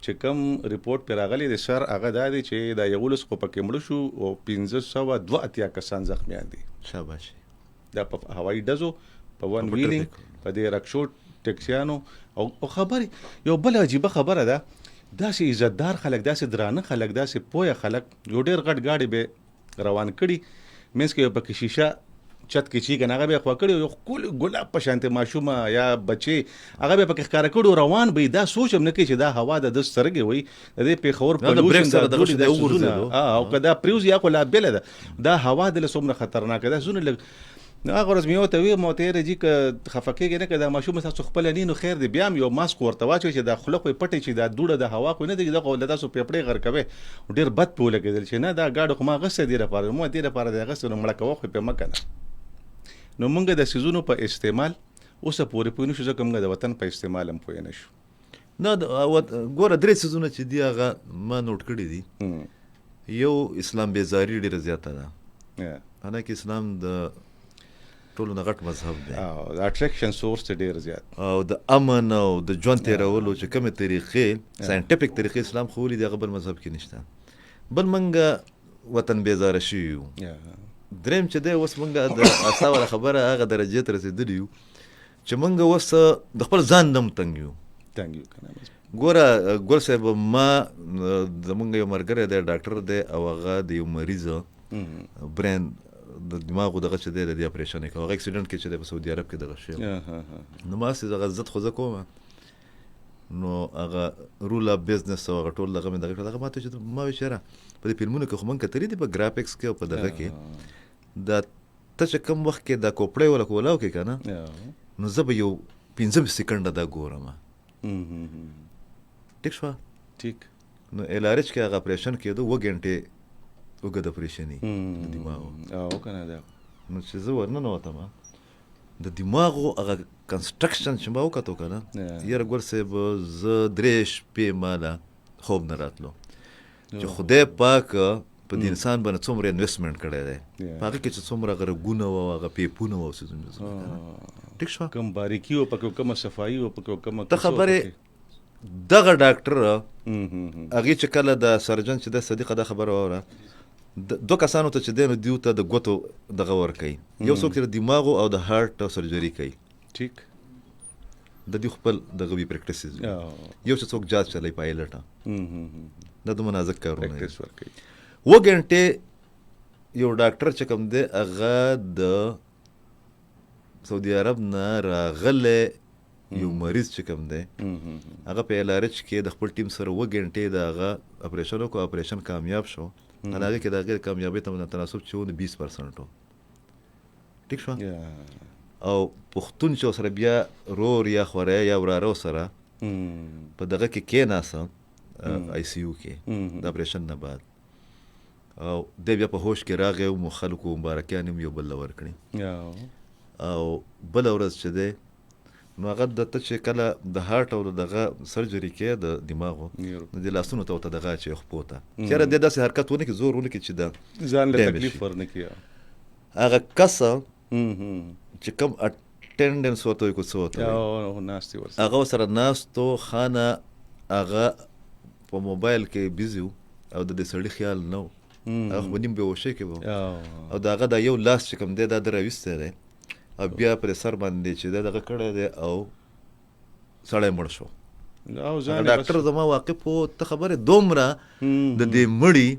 چې کم ریپورت پر راغلی د سر هغه دا دی چې د یولس خو پکې مړ شو او 1582 کسان زخمیان دي شاباش دا په هوایي ډزو په ون ویلینګ په دې رکشو ټیکسیانو او خبرې یو بل عجیبه خبره ده داسې عزتدار خلک داسې درانه خلک داسې پوهه خلک یو ډېر غټ ګاډي به روان کړي مینس کې پکې شیشه چت کې چی کنه هغه به خو کړي یو کول ګلاب په شانته ماشومه یا بچي هغه به پکې ښکار کړو روان به دا سوچم نه کې چې دا هوا د سرګي وي د دې په خور پولوشن د او کدا پریوز یا کولا بل دا هوا د لسومره خطرناک ده زونه هغه ورځ مې وته وی موته رجی ک خفکهږي نه کدا ماشوم تاسو خپل نینو خیر دی بیا یو ماسک ورته واچو چې دا خلق پټي چې دا دوړه د هوا کو نه دی دا قول تاسو پیپړې غر کوي ډیر بد پوله کېدل چې نه دا گاډو خو ما غسه دی لپاره مو دی لپاره د غسه نو مړه کوه په مکنه نو مونږ د سيزونو په استعمال اوسه پورې پوینو شو کوم د وطن په استعمال هم پوینه شو نه ګوره درې سيزونه چې دی هغه ما نوٹ کړی دي یو اسلام بیزاری ډیره زیاته ده انا کې اسلام د ټولو نه غټ مذهب دی او د اټریکشن سورس ډیر زیات او د امن او د ژوند تیرولو چې کومه طریقې ساينټیفیک طریقې اسلام خو لري دغه بل مذهب کې نشته بل منګه وطن بیزاره شيو دریم چې دی اوس منګه د اساوله خبره هغه درجه ته رسیدلی یو چې منګه اوس د خپل ځان نم تنګ یو کنه ګوره ګور صاحب ما زمونږ یو مرګره دی ډاکټر دی او هغه د یو مریض برین د دماغو دغه چې دی د اپریشن کې هغه اکسیډنټ کې چې دی په سعودي عرب کې دغه شی نو ما سي دغه عزت خو زه کوم نو هغه رول اف بزنس او هغه ټول دغه دغه ماته چې ما وشره په دې فلمونو کې خو مونږ کتري دي په ګرافیکس کې او په دغه کې دا ته چې کوم وخت کې دا کوپړې ولا کولاو کې کنه نو زه به یو 15 سکند دا ګورم ټیک شو ټیک نو الارچ کې هغه اپریشن کېدو و غنټه وګد اپریشنې د دماغو او کنه دا نو چې زه ورنه وتم د دماغو هغه کنسټرکشن چې ما وکړو کنه یاره ګور صاحب زه درېش په مالا خوب نه راتلو چې خدای پاک په دې انسان باندې څومره انویسټمنټ کړی دی هغه کې چې څومره غرګونه او هغه پیپونه او څه ټیک شو کوم باریکی او پکې کوم صفائی او پکې کوم ته خبره دغه ډاکټر هغه چې کله د سرجن چې د صدیقه د خبره وره دو کسانو ته چې دینو دیو ته د ګوتو دغه ور کوي یو څوک چې دماغ او د هارت سرجری کوي ټیک د دې خپل دغه وی پریکټیسز یو څوک جاج چلای پایلټ د دوه منازک کارونه پریکټیس ور کوي و غنټه یو ډاکټر چې کوم دی هغه د سعودي عرب نه راغله یو مریض چې کوم دی هغه په الارچ کې د خپل ټیم سره و غنټه دغه اپریشن کو اپریشن کامیاب شو هغه کې د غیر کامیابی ته تناسب چې 20% ټیک شو او پښتون چې سره بیا رور یا خوره یا وراره سره په دغه کې ناسه آی سی یو کې د اپریشن نه بعد او د بیا په هوش کې راغی او خلکو مبارکیان یو بل ورکړي او بل ورځ چې ده نو هغه د ته چې کله د هارت او دغه سرجری کې د دماغو د لاسونو ته دغه چې خپوته چیرې د داسې حرکت ونه کې زور ونه کې چې دا ځان له تکلیف ورنه کیه هغه کسه چې کوم اټینډنس ورته وي که څه ورته وي هغه ورسره ناست و خانه هغه په موبایل کې بیزي و او د دې سړي خیال نه و هغه خو نیم بېهوشۍ کې و او د هغه دا یو لاس چې کوم دی دا ده راویستی دی او بیا پرې سر باندې چې دا دغه کړی دی او سړی مړ شو ډاکټر زما واقف و ته خبرې دومره د دې مړي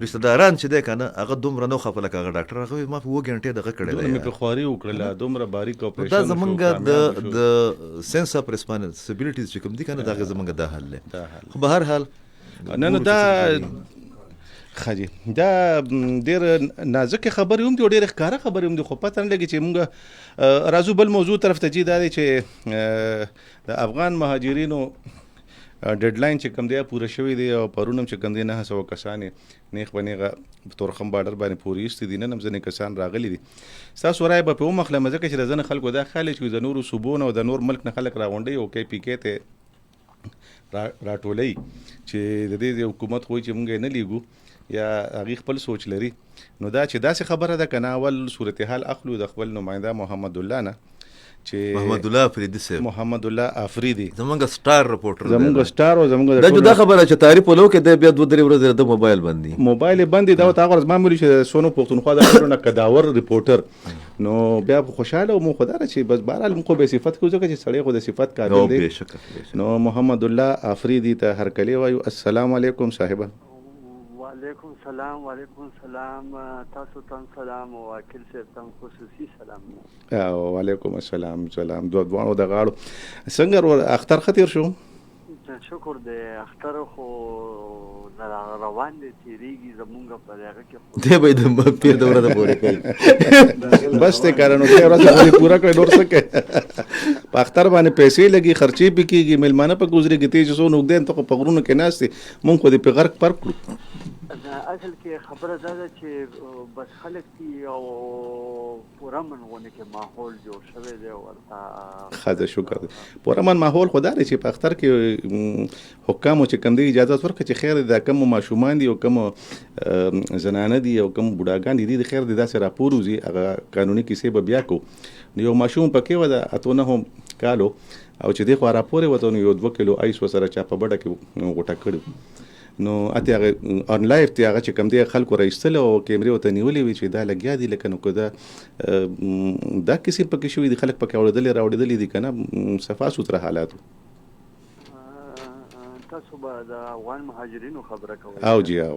رشته داران چې دی که نه هغه دومره نه خفه لکه هغه ډاکټر هغه ما په 7 غنټې دغه کړی دی مې په خواري وکړله دومره باریک اپریشن دا زمونږ د سنس اف ریسپانسبیلیټیز چې کوم دي که نه د هغې زمونږ دا حل دی خو به هر حال نه دا خاجي دا ډېر نازکې خبرې هم دي او ډېرې ښکاره خبرې هم دي خو پته نه لګي چې موږ راځو بل موضوع طرف ته ځي دا دی چې د افغان مهاجرینو ډیډلاین چې کوم دی پوره شوی دی او پرون هم چې کوم دی 900 کسان نیغ په نیغه په تورخم بارډر باندې پورې ایستي دي نن هم ځینې کسان راغلي دي ستاسو رایه به په ومخلمه ځکه چې د ځینې خلکو دا خیال چې د نورو صوبو نه او د نور ملک نه خلک راغونډوي او KPK ته راټولوي چې د دې حکومت خو چې موږ نه لیږو یا هغې خپل سوچ لري نو دا چې داسې خبره ده که نه اول صورتحال اخلو د خپل نماینده محمد الله نه چې محمد الله افریدي صاحب محمد الله افریدي زمونږ سټار رپورټر زمونږ سټار او زمونږ دا جدا خبره چې تعریف ولو کې دی بیا 2-3 ورځې د موبایل باندې موبایل باندې دا تا غرض معمولی چې سونو پښتونخوا د خبرونه کداور ریپورټر نو بیا خوشاله مو خدای چې بس بهرحال موږ به صفت کوو ځکه چې سړی خو د صفت قابل دی نو محمد الله افریدي ته هر کلی وایو السلام علیکم صاحبه وعلیکم سلام تاسو ته سلام او وکیل صاحب ته خصوصي سلام وعلیکم السلام دوه د غاړو څنګه اختر خطر شو شکر دی اختر خو روان دي تیریږي زمونږ په هغه کې دی به د پیر د ورځې پورې کوي بس ته کارنو ته ورځې پورا کړی نور څه کوي په اختر باندې پیسې لګي خرچې به کېږي مېلمانه په ګزرېږي ته چې څو نوږدې ته په غرونو کې ناست دي مونږ خو دې په غرق پر کړو اصل کې خبره دا ده چې بس خلک دي او پوره منغونه کې ماحول جوړ شوی دی ورته خدا شکر پوره من ماحول خدا دی چې په اختر کې حکامو چې کوم دی اجازه ورکړي چې خیر دا کوم ماشومان دي او کوم زنانه دي او کوم بوډاګان دي د خیر د داسې راپور وزي هغه قانوني کیسې به بیا کو یو ماشوم پکې و د اتونه هم کالو او چې دی خو راپور وته نو یو 2 کیلو ایس وسره چا په بډه کې غوټه کړو نو اته هغه اون لایف ته هغه چې کوم دی خلکو راځل او کیمرې وته نیولې وي چې دا لګیا دي لکه نو دا کیسې پکې شوې دي خلک پکې راوړل دي کنه صفا سوتره حالاتو تاسو به د افغان مهاجرینو خبره کوئ او جی او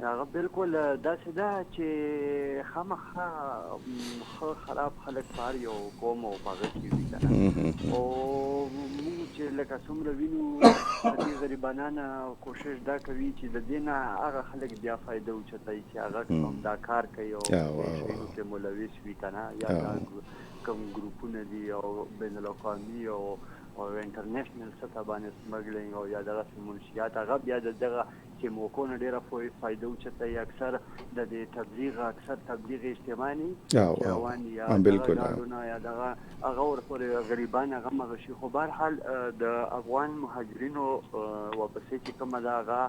هغه بالکل داسې ده چې خامخا خراب خلک پار یو قوم او هغه کې وي کنه او موږ چې لکه څومره وینو دې غریبانانه کوشش دا کوي چې د دې نه هغه خلک بیا فایده اوچتوي چې هغه کوم دا کار کوي او شیانو کې ملوث وي کنه یا کوم ګروپونه دي او بین الاقوامي او انټرنیشنل سطح باندې سمګلینګ او یا دغه منشیات هغه بیا دغه چې موکو نه ډېره فایده اوچتوي اکثر د دې تبلیغ اجتماعي روان یا دغه یا دغه هغه ورپورې غریبان هغه مغه شي خو بهرحال د افغان مهاجرینو واپسې چې کومه ده هغه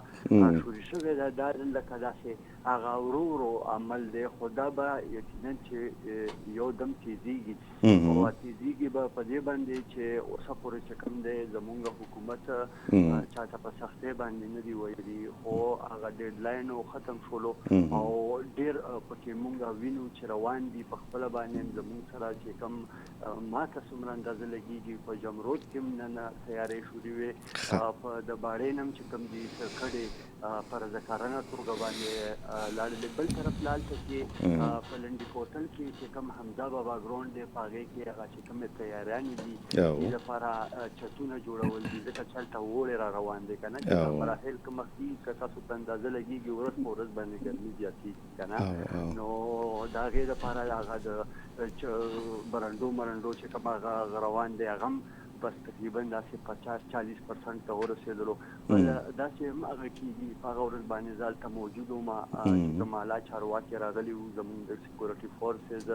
شوري شوې ده دا لکه داسې هغه ورو عمل دی خو دا به یقینا چې یو دم تیزیږي او تیزیږي به په دې باندې چې اوسه پورې چې کوم دی زمونږ حکومت چاته په سختۍ باندې نه دي ویلي خو هغه ډیډلاین ختم شولو او ډېر پکې مونږ وینو چې روان دي په خپله باندې زمونږ سره چې کوم ماته څومره اندازه لګېږي په جمرود کې هم نن تیارې شوري وې په د باړې نه هم چې کوم دي کډې په رضاکارانه توګه باندې لاړلې بل طرف لالته کې په لنډي کوتل کې چې کوم حمزه بابا ګراونډ دی په هغې کې هغه چې کومې تیاریانې دي دې لپاره چتونه جوړول دي ځکه چې هلته اوړی را روان دی که نه چې مراحل که مخکې که تاسو ته اندازه لګېږي ورځ په ورځ باندې ګرمي زیاتېږي که نه نو د هغې لپاره هغه د برنډو مرنډو چې کوم هغه روان دی هغه هم بس تقریبا داسې 50-40% ته ورسېدلو. بل داسې هم هغه کېږي په هغه ورځ باندې زه هلته موجود وم چې کوم اعلی چارواکي راغلي وو زموږ د سکیورټي فورسز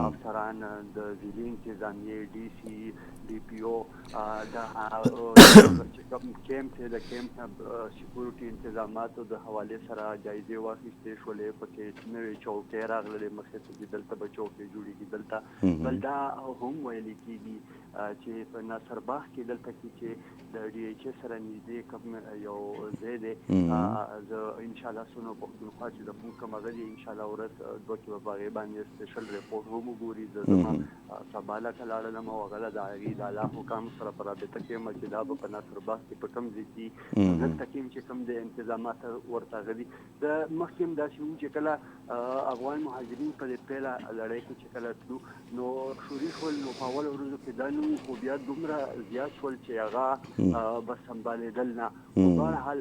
افسران د ضلعي انتظامیې ډي سي ډي پي او دا چې کوم کیمپ دی د کیمپ نه سکیورټي انتظاماتو د حوالې سره جایزې واخیستې شولې. پکې نوې چوکۍ راغلې مخې ته چې دلته به چوکۍ جوړېږي دلته. بل دا هم ویل کېږي چې په ناصرباغ کې دلته کې چې د ډي ایچ اس سره نږدې کوم یو ځای دی زه انشاءالله سونو پښتونخوا چې د موږ کوم هغه دی انشاءالله ورځ دوه کې به په هغې باندې سپیشل ریپورټ هم وګوري. زه زما سبا لکه لاړلم او هغه د هغې د اعلی حکامو سره په رابطه کې یم چې دا به په ناصرباغ کې په کوم ځای کې دلته کې چې کوم د انتظامات ورته هغه دي. د مخکې هم داسې وو چې کله افغان مهاجرین په دې پیله لړۍ کې چې کله تلو نو شوري شول نو په اوله ورځو کې دا نو خو بیا دومره زیات شول چې هغه بس سنبالېدل نه. خو بهرحال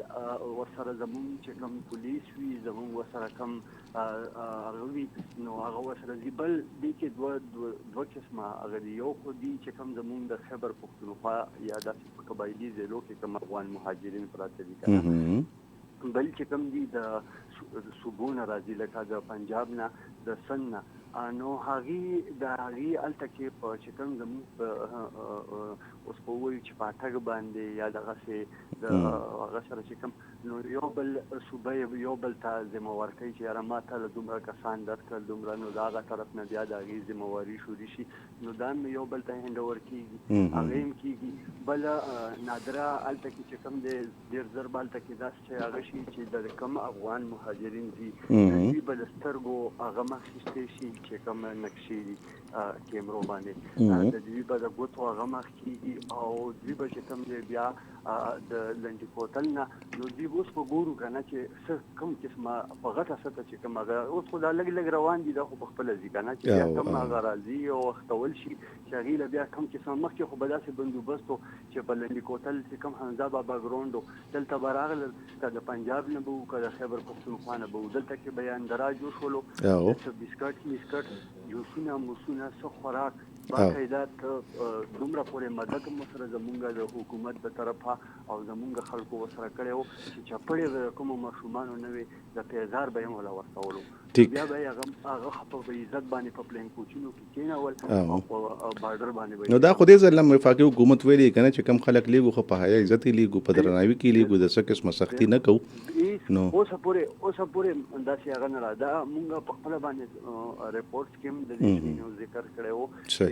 ورسره زموږ چې کوم پولیس وي زموږ ورسره کوم هغه وي نو هغه ورسره ځي. بل دې کې دوه قسمه هغه دي. یو خو دي چې کوم زموږ د خیبر پښتونخوا یا داسې په قبایلي ضلعو کې کوم افغان مهاجرین پراته دي که نه. بل چې کوم دي د صوبو نه راځي لکه د پنجاب نه د سند نه نو هغې د هغې هلته کې په چې کوم زموږ اوس به ووایو چې په اټک باندې یا دغسې د هغه سره چې کوم نو یو بل صوبه یو بل ته ذمه ورکوي چې یاره ما ته له دومره کسان درکړل دومره نو د هغه طرف نه بیا د هغې ذمهواري شوري شي نو دا هم یو بل ته هینډ اوور کېږي هغې هم کېږي. بله نادره هلته کې چې کوم دی ډېر زر به هلته کې داسې چې هغه شي چې د کوم افغان مهاجرین دي دوی به د سترګو هغه مخ اخیستی شي چې کوم نقشې دي کیمرو باندې د دوی به د ګوتو هغه مخ کېږي او دوی به چې کوم دی بیا د لنډي کوتل نه نو دوی به اوس به ګورو که نه چې څه کوم قسمه په غټه سطحه چې کوم هغه اوس خو دا لږ لږ روان دي دا خو په خپله ځي که نه چې بیا کوم هغه راځي او اختول شي چې هغې له بیا کوم قسمه مخکې خو به داسې بندوبست و چې په لنډي کوتل چې کوم حمزه بابا ګراونډ و دلته به راغلل که د پنجاب نه به وو که د خیبر پښتونخوا نه به وو دلته کې به یې اندراج وشولو څه بسکټ مسکټ جوسونه موسونه څه خوراک باقاعده دومره پورې مدد مو سره زمونږ د حکومت د طرفه او زمونږ خلکو ورسره کړی و چې چپړې د کومو ماشومانو نه وي د پیزار به یې وله ورکولو بیا به یې هغه په عزت باندې په پلین کوچونو کې کېنول او په بارډر باندې نو دا خو دې ځل هم وفاقي حکومت ویلي که نه چې کم خلک لیږو خو په حیا عزت یې لیږو په درناوي کې لیږو د څه قسمه سختي نه کوو نو اوسه پورې داسې هغه نه را دا مونږ په خپله باندې ریپورټس کې هم د دې شیانو ذکر کړی و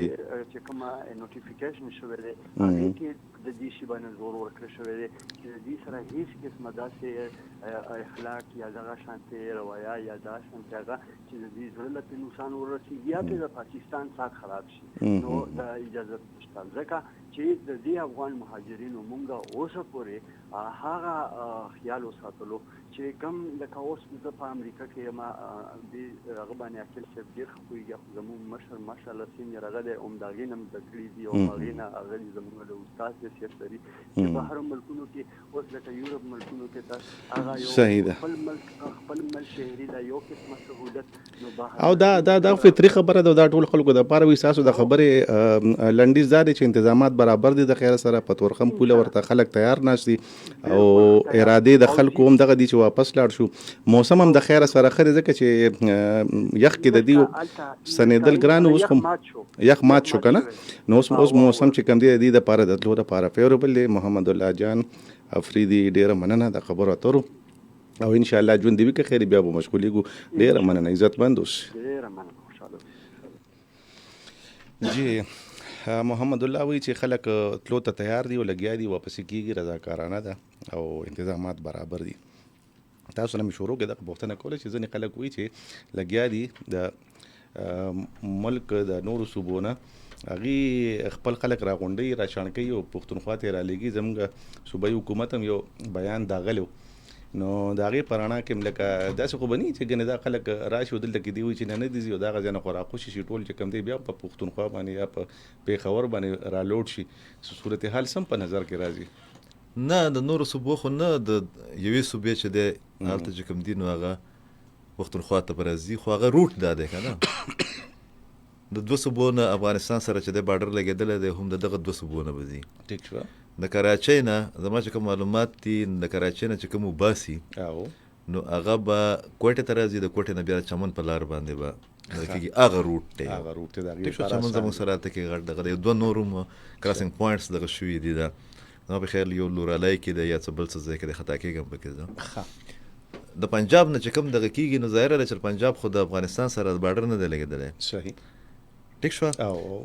چې کومه نوټیفیکیشن شوی دی هغې کې د دې شي باندې زور ورکړی شوی دی چې د دې سره هېڅ قسمه داسې اخلاق یا دغه شانتې رویه یا دا شانتې هغه چې د دې زړه له پرې نقصان ورسېږي یا پرې د پاکستان ساک خراب شي نو د اجازت نشته ځکه چې د دې افغان مهاجرینو مونږ اوسه پورې هغه خیال وساتلو چې کوم لکه اوس زه په امریکا کې یم هغه باندې اکل صاحب ډېر ښه پوهېږي زموږ مشر ماشاءالله سینیر هغه دی هم د هغې نه هم زده کړي دي او هغې نه هغه زموږ د استاد حیثیت لري چې په هرو ملکونو کې اوس لکه یورپ ملکونو کې ته هغه یو خپل ملک شهري دا یو قسمه سهولت او دا فطري خبره ده دا ټول خلکو دپاره وي ستاسو د خبرې لنډیز دا دی چې انتظامات برابر دي د خیر سره په تورخم پوله ورته خلک تیار ناست دي او ارادې د خلکو هم دغه دي چې واپس لاړ شو موسم هم د خیر سره ښه دی ځکه چې یخ کې د دې سنېدل ګران اوس خو یخ مات شو که نه نو اوس موسم چې کوم دی د دې دپاره د تلو دپاره فیوریبل دی. محمد الله جان افریدي ډېره مننه د خبرو اترو او انشاءالله ژوند دې وي که خیر بیا به مشغولېږو ډېره مننه عزتمند اوسئ. جی محمد الله وایي چې خلک تلو ته تیار دي او لګیا دي واپسې کېږي رضاکارانه ده او انتظامات برابر دي. تاسو نه مې شروع کې دغه پوښتنه کوله چې ځینې خلک وایي چې لګیا دي د ملک د نورو صوبو نه هغې خپل خلک راغونډوي راچاڼ کوي او پښتونخوا ته یې رالېږي زموږ صوبایي حکومت هم یو بیان داغلی نو د هغې په رڼا کې هم لکه داسې خو به نه وي چې ګنې دا خلک راشي او دلته کې دي وایي چې نه دي ځي او د هغه ځای نه خو راخوشي شي ټول چې کوم دی بیا په پښتونخوا باندې یا په پېښور باندې رالوډ شي صورتحال سم په نظر کې راځي نه د نورو صوبو خو نه د یوې صوبې چې دی هلته چې کوم دي نو هغه پښتونخوا ته به راځي خو هغه روټ دا دی که نه د 2 صوبونه افغانستان سره چې د بارډر لګېدلی دی هم د دغه 2 صوبونه به ځي. ټیک شو. د کراچۍ نه زما چې کوم معلومات دي د کراچۍ نه چې کوم وباسي نو هغه به کوټې ته راځي، د کوټې نه بیا چمن په لار باندې به کېږي. هغه روټ دی ټیک شو. چمن زموږ سره هلته کې غټ دغه دی 2 نور هم کراسینګ پوینټس دغه شوي دي. دا زما په خیال یو لورالی کې دی یا څه بل څه ځای کې دی، خطا کېږم پکې زه. د پنجاب نه چې کوم دغه کېږي نو ظاهره ده چې پنجاب خو د افغانستان سره د بارډر نه دی لګېدلی. صحیح ټیک شو.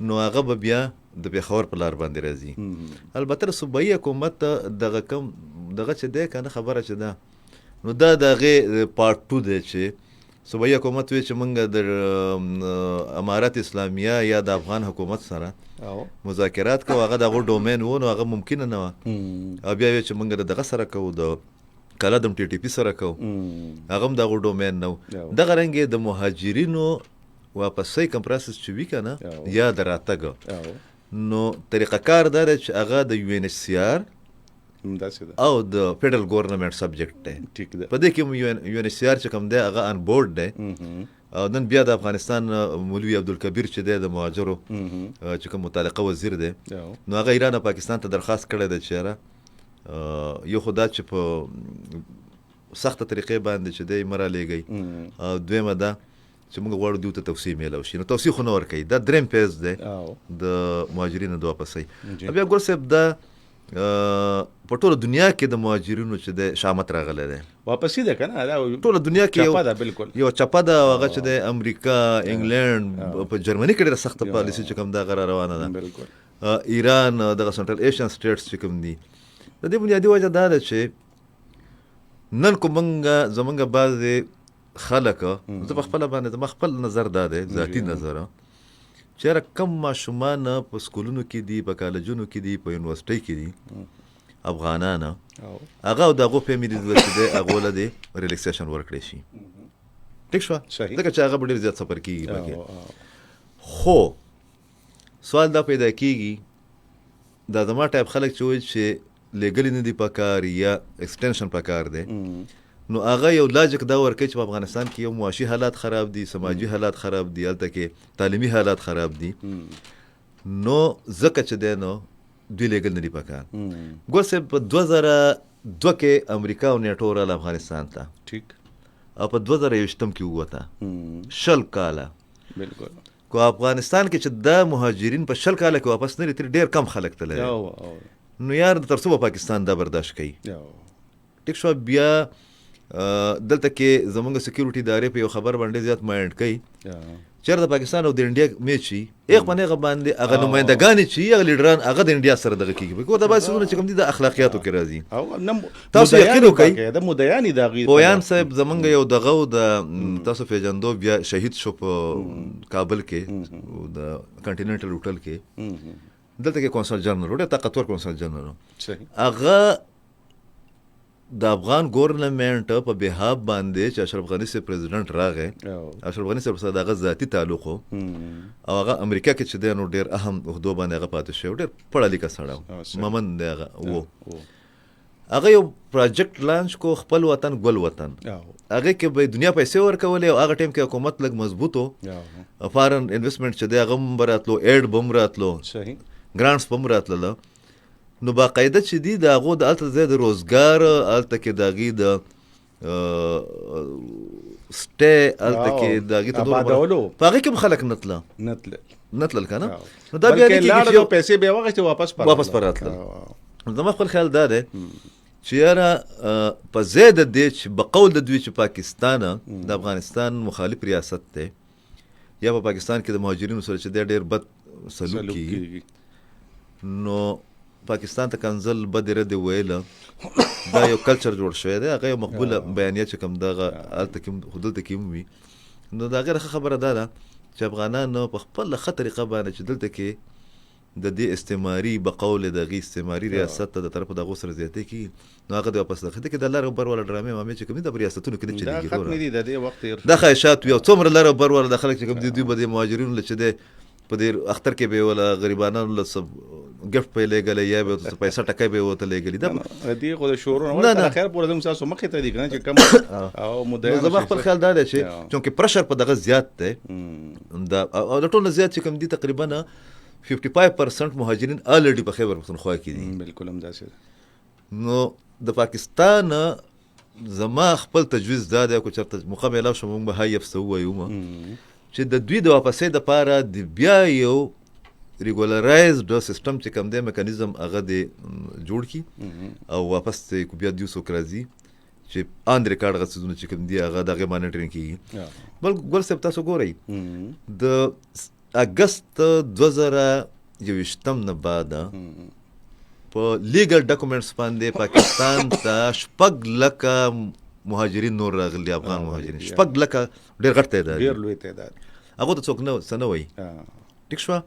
نو هغه به بیا د پېښور په لار باندې راځي. البته د صوبایي حکومت دغه کم دغه چې دی که نه خبره چې ده نو دا د هغې پارټ 2 دی چې صوبایي حکومت وی چې موږ د امارت اسلامیه یا د افغان حکومت سره مذاکرات کوو، هغه د هغو ډومین و نو هغه ممکنه نه وه. او بیا وی چې موږ د دغه سره کوو، د کلدم ټي ټي پي سره کوو، هغه هم د هغو ډومین نه و. دغه رنګې د مهاجرینو واپسۍ کوم پروسس چې وي که نه یا د راتګ نو طریقه کار دا دی چې هغه د یو ان ایچ سی آر او د فیډرل ګورنمنټ سبجیکټ دی. په دې کې یو ان ایچ سی آر چې کوم دی هغه ان بورډ دی. او نن بیا د افغانستان مولوي عبدالکبیر چې دی د مهاجرو چې کوم متعلقه وزیر دی نو هغه ایران او پاکستان ته درخواست کړی دی چې یاره یو خو دا چې په سخته طریقې باندې چې دی مه رالیږئ، او دویمه دا چې موږ غواړو دوی ته توسیع میلاو شي. نو توسیع خو نه ورکوي. دا دریم پیز دی د مهاجرینو د واپسۍ. بیا ګل صاحب دا په ټوله دنیا کې د مهاجرینو چې د شامت راغلی دی واپسې ده که نه، دا ټوله دنیا کې چپه ده بالکل یو چپه ده. هغه چې د امریکا، انګلینډ، په جرمني کې ډېره سخته پالیسي چې کوم دغه را روانه ده. بالکل ایران، دغه سنټرل ایشین سټیټس چې کوم دي. د دې بنیادي وجه دا ده چې نن کو موږ زموږ بعضې خلک زه په خپله باندې زما خپل نظر دا دی ذاتي نظر چې یاره کم ماشومان په سکولونو کې دي، په کالجونو کې دي، په یونیورسټۍ کې دي افغانان، هغه او د هغو فیملي چې دی هغو له دې ریلیکسیشن ورکړی شي. ټیک شوه. ځکه چې هغه به ډېر زیات سفر کېږي پکې. خو سوال دا پیدا کېږي دا زما ټایپ خلک چې وایي چې لیګلي نه دي پکار یا ایکسټینشن پکار دی نو هغه یو لاجک دا ورکوي چې په افغانستان کې یو معاشي حالات خراب دي، سماجي حالات خراب دي، هلته کې تعلیمي حالات خراب دي نو ځکه چې دی نو دوی لیګل نه دي پکار. ګل صاحب په 2002 کې امریکا او نیټو راغله افغانستان ته. ټیک. او په 2021 کې ووته 10 کاله. بالکل. کو افغانستان کې چې دا مهاجرین په 10 کاله کې واپس نه لري ډېر کم خلک تللی نو یار تر څو به پاکستان دا برداشت کوي. ټیک شو. بیا دلته کې زمونږ سکیورټي ادارې په یو خبر باندې زیات مایند کوي چېرته د پاکستان او د انډیا میچ وي ایغ په نیغه باندې هغه نمایندګانې چې هغه لیډران هغه د انډیا سره دغه کېږي په دا بعضې څیزونه چې کوم دي د اخلاقیاتو کې راځي. تاسو یقین وکئ د مدعیانې د هغې پویان صاحب زمونږ یو دغه د تاسو پیژندو بیا شهید شو په کابل کې د کنټیننټل هوټل کې دلته کې کونسل جنرال ډېر طاقتور کونسل جنرال هغه د افغان ګورنمنټ په بهاب باندې چې اشرف غني سي پریزیډنټ راغی اشرف غني سره دغه ذاتي تعلق او هغه امریکا کې چې د نو ډېر اهم عہدو باندې هغه پاتې شو ډېر پړه لیکه سره ممن دغه و هغه یو پروجیکټ لانچ کو خپل وطن ګل وطن هغه کې به دنیا پیسې ورکولې او هغه ټیم کې حکومت لګ مضبوطو فارن انویسټمنټ چې دغه براتلو ایډ بم راتلو صحیح ګرانټس بم راتلو نو باقاعده چې دي د هغو د هلته ځای د روزګار هلته کې د هغې د سټی هلته کې د هغې ته آبادولو په هغې کې به خلک نه تلل که نه نو دا بیا لاړه پیسې بیا واغېستې واپس پر راتلل. زما خپل خیال دا دی چې یاره په ځای د دې چې بقول د دوی چې پاکستان د افغانستان مخالف ریاست دی یا په پاکستان کې د مهاجرینو سره چې دی ډېر بد سلوک کېږي نو پاکستان ته کنزل بد رد ویله دا یو کلچر جوړ شوی دی هغه یو مقبوله بیانیه چې کوم دغه هلته کې دلته کې هم وي نو د هغې ښه خبره دا ده چې افغانان په خپله ښه طریقه باندې چې دلته کې د دې استعماري بقول د هغې استعماري ریاست ته د طرفه د هغو سره زیاتې کېږي نو هغه د واپس دخلي کې د لر او بر والا ډرامې مامې چې کوم دي د ریاستونو کې د چلېږي دا خواهشات وي او څومره لر او بر والا د خلک چې کوم دي دوی به د مهاجرینو له چې دی په دې اختر کې به ولا غریبانو له سب ګفت په لګلې یا به څه پیسې ټکې به وته لګلې دا دې خو د شورو نه خیر پورې زموږ تاسو مخې ته دي کنه چې کم او مدعي زما خپل خیال دا دی چې چونکې پرشر په دغه زیات دی دا او د ټولو زیات چې کم دي تقریبا 55% مهاجرین الریډي په خیبر پختونخوا کې دي بالکل هم داسې نو د پاکستان زما خپل تجویز دا دی کو چرته مقابله شوم موږ به هاي افسو وایو چې د دوی د واپسې د پاره د بیا یو ریګولرایزډ سیستم چې کوم دی میکانیزم هغه دی جوړ کی او واپس ته کو بیا دیو سو کرازي چې ان ریکارډ غسونه چې کوم دی هغه دغه مانیټرینګ کیږي بل ګل سپ تاسو ګورئ د اگست 2021 نه بعد په لیګل ډاکومېنټس باندې پاکستان ته شپږ لکه مهاجرین نور راغلي افغان مهاجرین شپږ لکه ډېر غټ تعداد ډېر لوی تعداد هغه ته څوک نه څه نه وایي ټیک شوه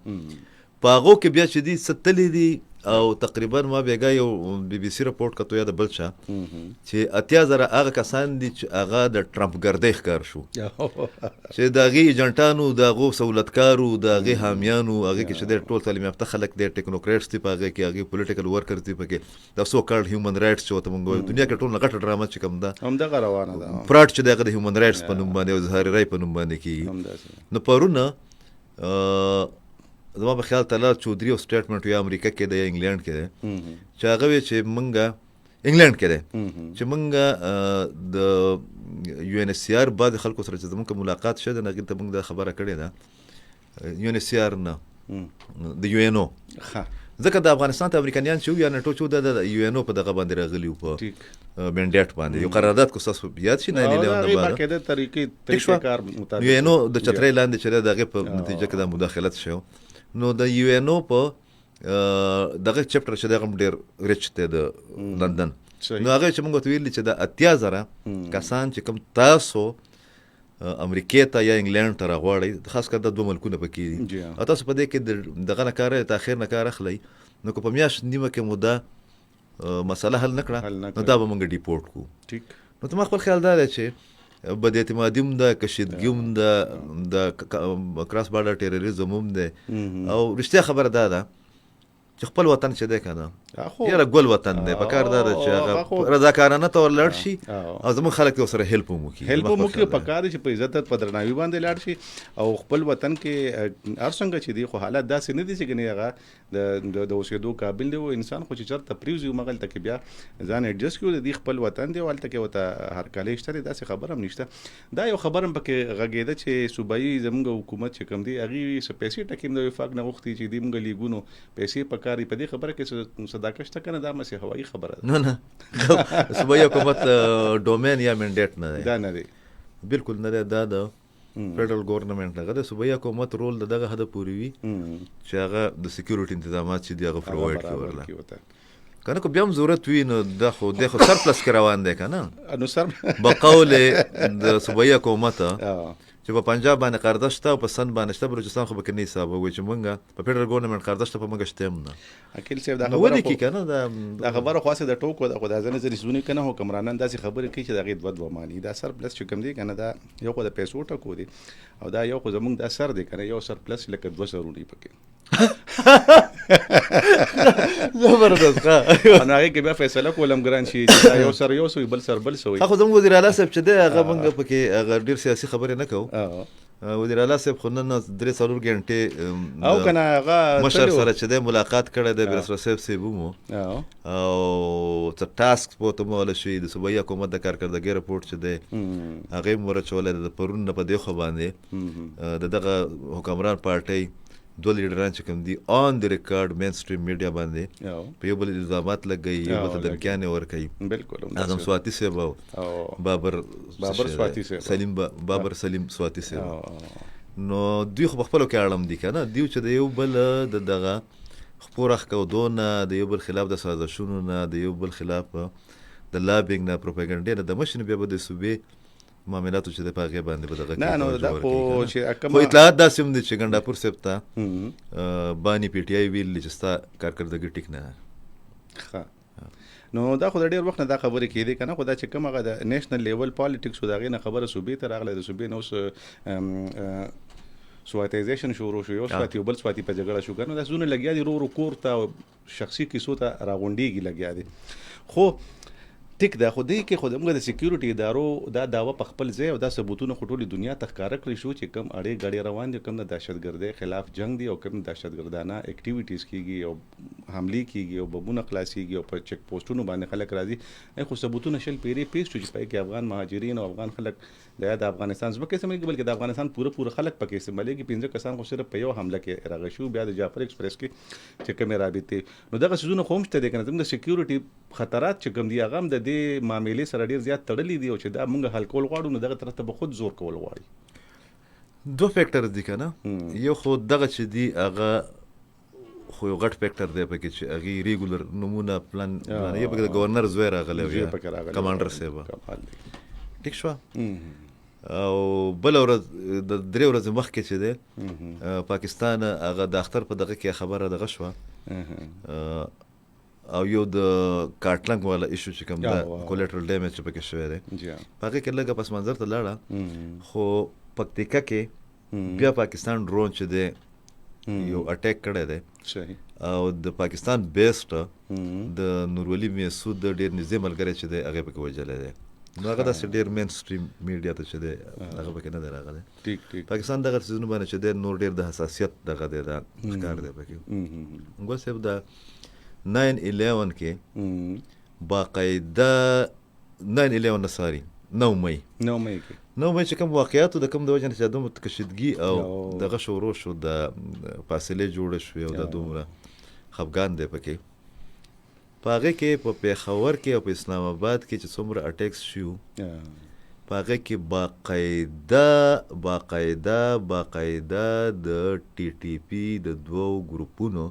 په هغو کې بیا چې دي ستلې دي او تقریبا ما بیګا یو بی بی سی رپورټ کتو یا د بل چا چې 80,000 هغه کسان دي چې هغه د ټرمپ ګردۍ ښکار شو چې د هغې ایجنټانو د هغو سهولتکارو د هغې حامیانو هغې کې چې دی ټول تعلیم یافته خلک دی ټیکنوکریټس دي په هغې کې هغې پولیټیکل ورکرز دي پکې د سو کالډ هیومن رایټس چې ورته موږ وایو دنیا کې ټول نه غټه ډرامه چې کوم ده همدغه روانه ده پراټ چې دی هغه د هیومن رایټس په نوم باندې او اظهار رای په نوم باندې کېږي نو پرونه زما په خیال تلال چودري او سټیټمنټ یا امریکا کې دی یا انګلینډ کې دی چې هغه وی چې مونږه انګلینډ کې دی چې مونږه د یو ان سی آر بعد خلکو سره چې زموږ ملاقات شوه د هغې ته مونږ دا خبره کړې ده یو ان سی آر نه د یو ان او ځکه د افغانستان ته امریکایان چې یا نټو چې د یو ان او په دغه باندې راغلي وو په منډیټ باندې یو قرارداد کو تاسو یاد شي 9/11 نه بعد د طریقې کار مطابق یو ان او د چترۍ لاندې چې دغه په نتیجه کې د مداخلت شو نو د یو ان او په دغه چپټر چې دغه ډېر ریچ دی د لندن نو هغه چې موږ ته ویلي چې د 80,000 کسان چې کوم تاسو امریکې ته یا انګلینډ ته راغواړئ خاص کر د دوه ملکونه پکې دي او تاسو په دې کې دغه نه کار تاخیر نه کار اخلئ نو که په میاشت نیمه کې مو دا مسله حل نه کړه نو دا به موږ ډیپورټ کړو نو ته ما خپل خیال دا دی چې بد اعتمادي هم ده کشیدګي هم ده د کراس بارډر ټیرریزم هم ده او رښتیا خبره دا ده چې خپل وطن چې دی که نه یاره ګل وطن دی په کار دا ده چې هغه رضاکارانه ته ورلاړ شي او زموږ خلک ته ورسره هیلپ هم وکړي په کار چې په عزت په درناوي باندې لاړ شي او خپل وطن کې هر څنګه چې دی خو حالات داسې نه دي چې ګنې هغه د اوسېدو قابل دی او انسان خو چې چېرته پرېوځي همغلته کې بیا ځان ایډجسټ کړو د دې خپل وطن دی او هلته کې ورته هرکلی شته دی داسې خبره هم نشته دا یو خبره هم پکې غږېده چې صوبایي زموږ حکومت چې کوم دی هغې څه پیسې ټکي د وفاق نه غوښتي چې دې موږ لیګونو پیسې په کار په دې خبره کې صداقت شته که نه دا مسې هوایي خبره ده نه صوبایي حکومت ډومین یا منډیټ نه دی دا نه دی بالکل نه دی دا د فیډرل ګورنمنټ هغه د صوبایي حکومت رول د دغه هدف پورې وي چې هغه د سکیورټي انتظامات چې دي هغه پرووایډ کړي ورله که نه که بیا هم ضرورت وي نو دا خو سرپلس کې روان دی که نه نو سر بقول د صوبایي حکومت چې په پنجاب باندې قرضه شته او په سند باندې شته بلوچستان خو به کې نه حساب وایي چې مونږ په فیډرل ګورنمنټ قرضه شته په مونږ شته هم نه عقیل صاحب دا خبره ولیکي که نه دا خبره خو هسې د ټوکو ده خو دا ځینې ځینې څیزونه که نه حکمرانان داسې خبرې کوي چې د هغې دوه معنی دا سرپلس چې کوم دی که نه دا یو خو د پیسو ټکو دی او دا یو خو زمونږ دا سر دی که نه یو سرپلس لکه 2 سرونه پکې زبردست نو هغې کې بیا فیصله کولم ګران شي چې دا یو سر یو سوي بل سر بل سوي خو زموږ وزیر اعلی صاحب چې دی هغه موږ پکې هغه ډېر سیاسي خبرې نه کوو وزیر اعلی صاحب خو نن 3-4 غنټې او که نه هغه مشر سره چې دی ملاقات کړی دی برسره صاحب مو او څه ټاسک پورته موله شوي د صوبایي حکومت د کارکردګۍ رپورټ چې دی هغې مو ورچولی د پرون نه په دې خوا باندې د دغه حکمران پارټۍ 2 لیډران چې کوم دي آن د ریکارډ مین سټریم میډیا باندې په یو بل الزامات لګوي یو بل ته دمکیانې ورکوي بالکل اعظم سواتی صاحب او بابر سواتی صاحب سلیم بابر سلیم سواتی صاحب نو دوی خو په خپلو کې اړم دي که نه دوی چې د یو بل د دغه خپور اخکودو نه د یو بل خلاف د سازشونو نه د یو بل خلاف د لابینګ نه پروپاګنډې نه د مشر بیا به د صوبې معاملاتو چې د په هغې باندې به دغه نه نو دا خو چې خو اطلاعات داسې هم دي چې ګنډاپور صاحب ته باني پی ټي آی ویلي چې ستا کارکردګي ټیک نه ښه نو دا خو د ډېر وخت نه دا خبرې کېدې که نه خو دا چې کوم هغه د نیشنل لیول پالیټکس و د هغې نه خبره صوبې ته راغلی د صوبې نه اوس سواتایزیشن شروع شو، یو سواتي او بل سواتي په جګړه شو کنه، دا زونه لګیا دي رو کور ته شخصي کیسو ته راغونډيږي لګیا دي. خو ټیک دا خو دې کې خو دغه د سکیورټي ادارو دا داوا په خپل ځای او دا ثبوتونه خټولي دنیا ته ښکارا کړی شو چې کم اړې غړي روان دي، کم د دهشتګردۍ خلاف جنگ دی او کم دهشتګردانه اکټیویټیز کیږي او حملې کیږي او بمونه خلاصيږي او په چک پوسټونو باندې خلک راځي. خو ثبوتونه شل پیری پیښ چې په کې افغان مهاجرین او افغان خلک د افغانستان ځکه سمې بلکې د افغانستان پوره خلک پکې سملېږي. 15 کسان خو صرف په یو حمله کې راغی شو، بیا د جعفر ایکسپریس کې چې کومه رابطه نو دغه سيزونه خو هم شته د کنه د سکیورټي خطرات چې کوم دی هغه د دې معاملې سره ډیر زیات تړلې دي او چې دا موږ حل کول غواړو نو دغه طرف ته به خود زور کول غواړي. دو فیکټر دي کنه، یو خو دغه چې دی هغه خو یو غټ فیکټر دی پکې چې هغه ریګولر نمونه پلان یې پکې د گورنر زوی راغلی وي، کمانډر صاحب ټیک شو. او بل ورځ د درې ورځې مخکې چې دی پاکستان هغه د اختر په دغه کې خبره دغه شوه او یو د کاټلنګ والا ایشو چې کوم دا کولیټرل ډیمیج چې پکې شوی دی هغه کې لږه پس منظر ته لاړه. خو پکتیکا کې بیا پاکستان ډرون چې دی یو اٹیک کړی دی او د پاکستان بیسډ د نورولي میسود ډېر نږدې ملګری چې دی هغه پکې وژلی دی. نو هغه داسې ډېر مین سټریم میډیا ته چې دی هغه پکې نه دی راغلی. پاکستان دغه څیزونه باندې چې دی نور ډېر د حساسیت دغه دی دا ښکار دی پکې. ګل صاحب دا 9/11 کې باقاعده 9/11 نصاري 9 مئی چې کوم واقعیاتو د کوم د وجه نه چې دومره کشیدګي او دغه شروع شو د فاصلې جوړه شوې او د دومره خفګان دی پکې. په هغې کې په پېښور کې او په اسلام آباد کې چې څومره اټیکس شو په هغې کې باقاعده د ټي ټي پي د دوو ګروپونو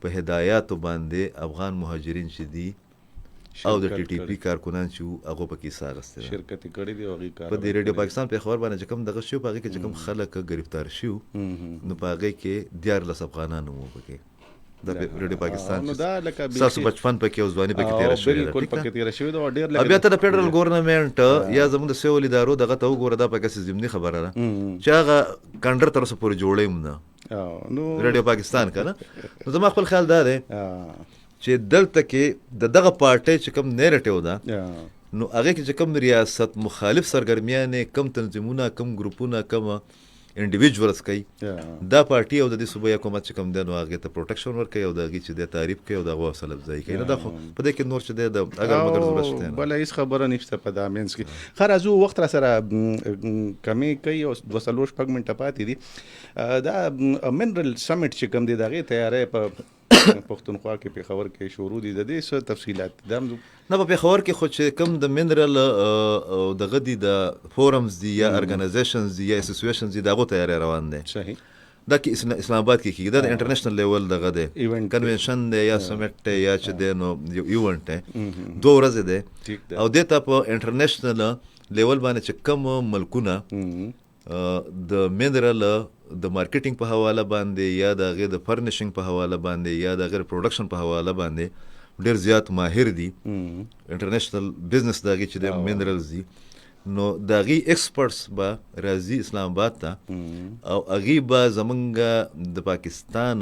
په هدایاتو باندې افغان مهاجرین چې دي او د ټي ټي پي کارکنان چې هغه پکې حصه اخیستې شرکت کړی دی او هغې کار په دې ریډیو پاکستان په خبر باندې چې کوم دغه شو په هغې کې چې کوم خلک گرفتار شو نو په هغې کې 14 افغانان وو پکې د ریډیو پاکستان نو دا لکه ساسو بچپن پکې او ځواني پکې تیر شوی بالکل پکې تیر شوی دا ډیر لکه بیا ته د فدرال ګورنمنت یا زموږ د سیول ادارو دغه ته وګوره دا پکې ضمني خبره ده چې هغه کانډر تر اوسه پورې جوړې نه نو ریډیو پاکستان کنه. نو زما خپل خیال دا دی چې دلته کې دغه پارټي چې کوم نیریټیو ده نو هغه کې چې کوم ریاست مخالف سرګرمیانې کم تنظیمونه کم ګروپونه کم انډیویجوالز کوي دا پارټي او د دې صوبایي حکومت چې کوم دی نو هغې ته پروټیکشن ورکوي او د هغې چې دی تعریف کوي او د هغو حوصله افزایي کوي. نو دا خو په دې کې نور چې دی د اگر مګر ضرورت شته نه بله هېڅ خبره نشته په دا منځ کې. ښه راځو وخت را سره کمې کوي او 2-4 منټه پاتې دي. دا منرل سمټ چې کوم دی د هغې تیاری په پښتونخوا کې پېښور کې شروع دي، د دې څه تفصیلات دا نه په پېښور کې خو چې کوم د منرل دغه دي د فورمز دي یا ارګنایزیشنز دي یا اسوسییشنز دي د هغو تیاری روان دی. صحیح دا کې اسلام آباد کې کېږي دا د انټرنیشنل لیول دغه دی کنونشن دی یا سمټ دی یا چې دی نو یو ایونټ دی 2 ورځې دی او دې ته په انټرنیشنل لیول باندې چې کوم ملکونه د منرل د مارکیټینګ په حواله باندې یا د هغې د فرنیشنګ په حواله باندې یا د هغې پروډکشن په حواله باندې ډېر زیات ماهر دي انټرنیشنل بزنس د هغې چې د منرلز دي نو د هغې ایکسپرټس به راځي اسلام آباد ته او هغې به زمونږ د پاکستان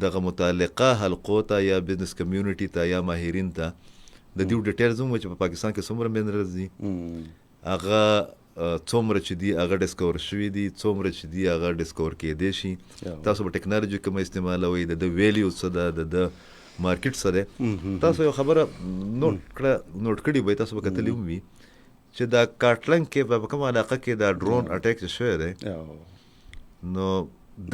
دغه متعلقه حلقو ته یا بزنس کمیونټي ته یا ماهرین ته د دې ډیټیلز هم چې په پاکستان کې څومره منرلز دي هغه څومره چې دي هغه ډسکور شوي دي څومره چې دي هغه ډسکور کېدی شي تاسو به ټیکنالوژي کومه استعمالوئ د ویلیو څه ده د مارکیټ څه دی تاسو یو خبره نوټ کړې به تاسو به کتلی هم وي چې دا کاټلنګ کې په کومه علاقه کې دا ډرون اټیک چې شوی دی نو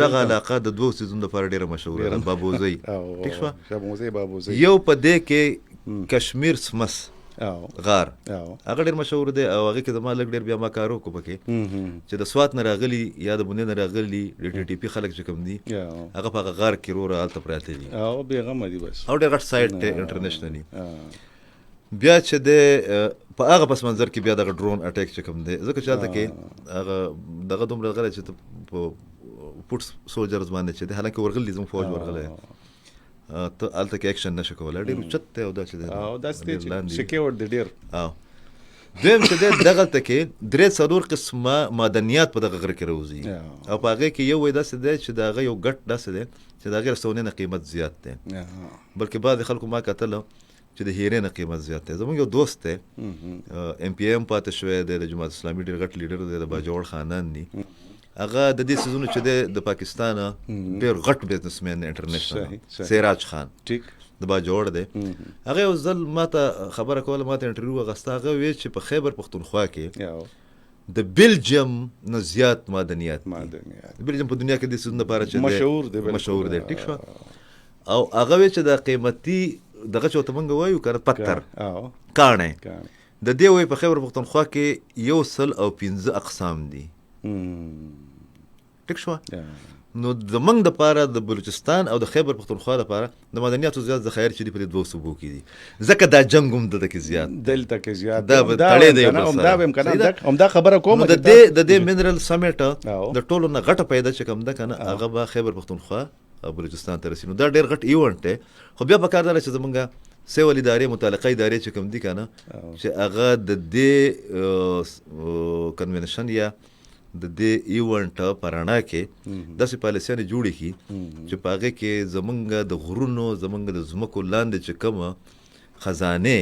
دغه علاقه د 2 سیزونو لپاره ډېره مشهوره ده بابوزۍ ټیک شوه یو په دې کې کشمیر سمس غار هغه ډېر مشهور دی او هغې کې زما لږ ډېر بیا ما کار وکړو پکې چې د سوات نه راغلي یا د بنې نه راغلي د ټي ټي پي خلک چې کوم دي هغه په هغه غار کې روره هلته پراته دي او بېغمه دي بس او ډېر غټ سایټ دی انټرنیشنلي. بیا چې دی په هغه پس منظر کې بیا دغه ډرون اټیک چې کوم دی ځکه چې هلته کې هغه دغه دومره غلی چې ته په پوټ سولجرز باندې چې دی حالانکې ورغلي زموږ فوج ورغلی ته هلته کې اکشن نشو کولی ډېر اوچت دی او دا چې دی او داسې دی چې سکیورډ دی ډېر دویم چې دی دغلته کې 3-4 قسمه معدنیات په دغه غره کې راوځي او په هغې کې یو وایي داسې دی چې د هغه یو ګټ داسې دی چې د هغې رسونې نه قیمت زیات دی بلکې بعضې خلکو ما کتله چې د هیرې نه قیمت زیات دی. زموږ یو دوست دی ایم پی ایم پاتې شوی دی د جماعت اسلامي ډېر غټ لیډر دی د باجوړ خاندان دی هغه د دې سیزونو چې دی د پاکستان ډېر غټ بزنسمین دی انټرنیشنل سیراج خان د باجوړ دی هغه یو ځل ما ته خبره کوله ما ته انټرویو اخیسته هغه ویل چې په خیبر پښتونخوا کې د بلجیم نه زیات معدنیات بلجیم په دنیا کې د سیزونو لپاره چې مشهور دی ټیک شو او هغه ویل چې د قیمتي دغه چې ورته موږ وایو که پتر کاڼی د دې وایي په خیبر پښتونخوا کې 115 اقسام دي ټیک شوه نو زموږ دپاره د بلوچستان او د خیبر پښتونخوا دپاره د معدنیاتو زیات ذخایر چې دي په دې دوو صوبو کې دي ځکه دا جنګ هم دلته کې زیات دلته کې زیات دا به تړی دی همدا خبره کوم د دې منرل سمیټ د ټولو نه غټه پیدا چې کوم ده که نه هغه به خیبر پښتونخوا او بلوچستان ته رسي نو دا ډېر غټ ایونټ دی خو بیا پکار دا ده چې زموږ سیول ادارې متعلقه ادارې چې کوم دي که نه چې هغه د دې کنونشن یا د دې ایونټ په رڼا کې داسې پالیسیانې جوړې کړي چې په هغې کې زموږ د غرونو زموږ د ځمکو لاندې چې کومه خزانې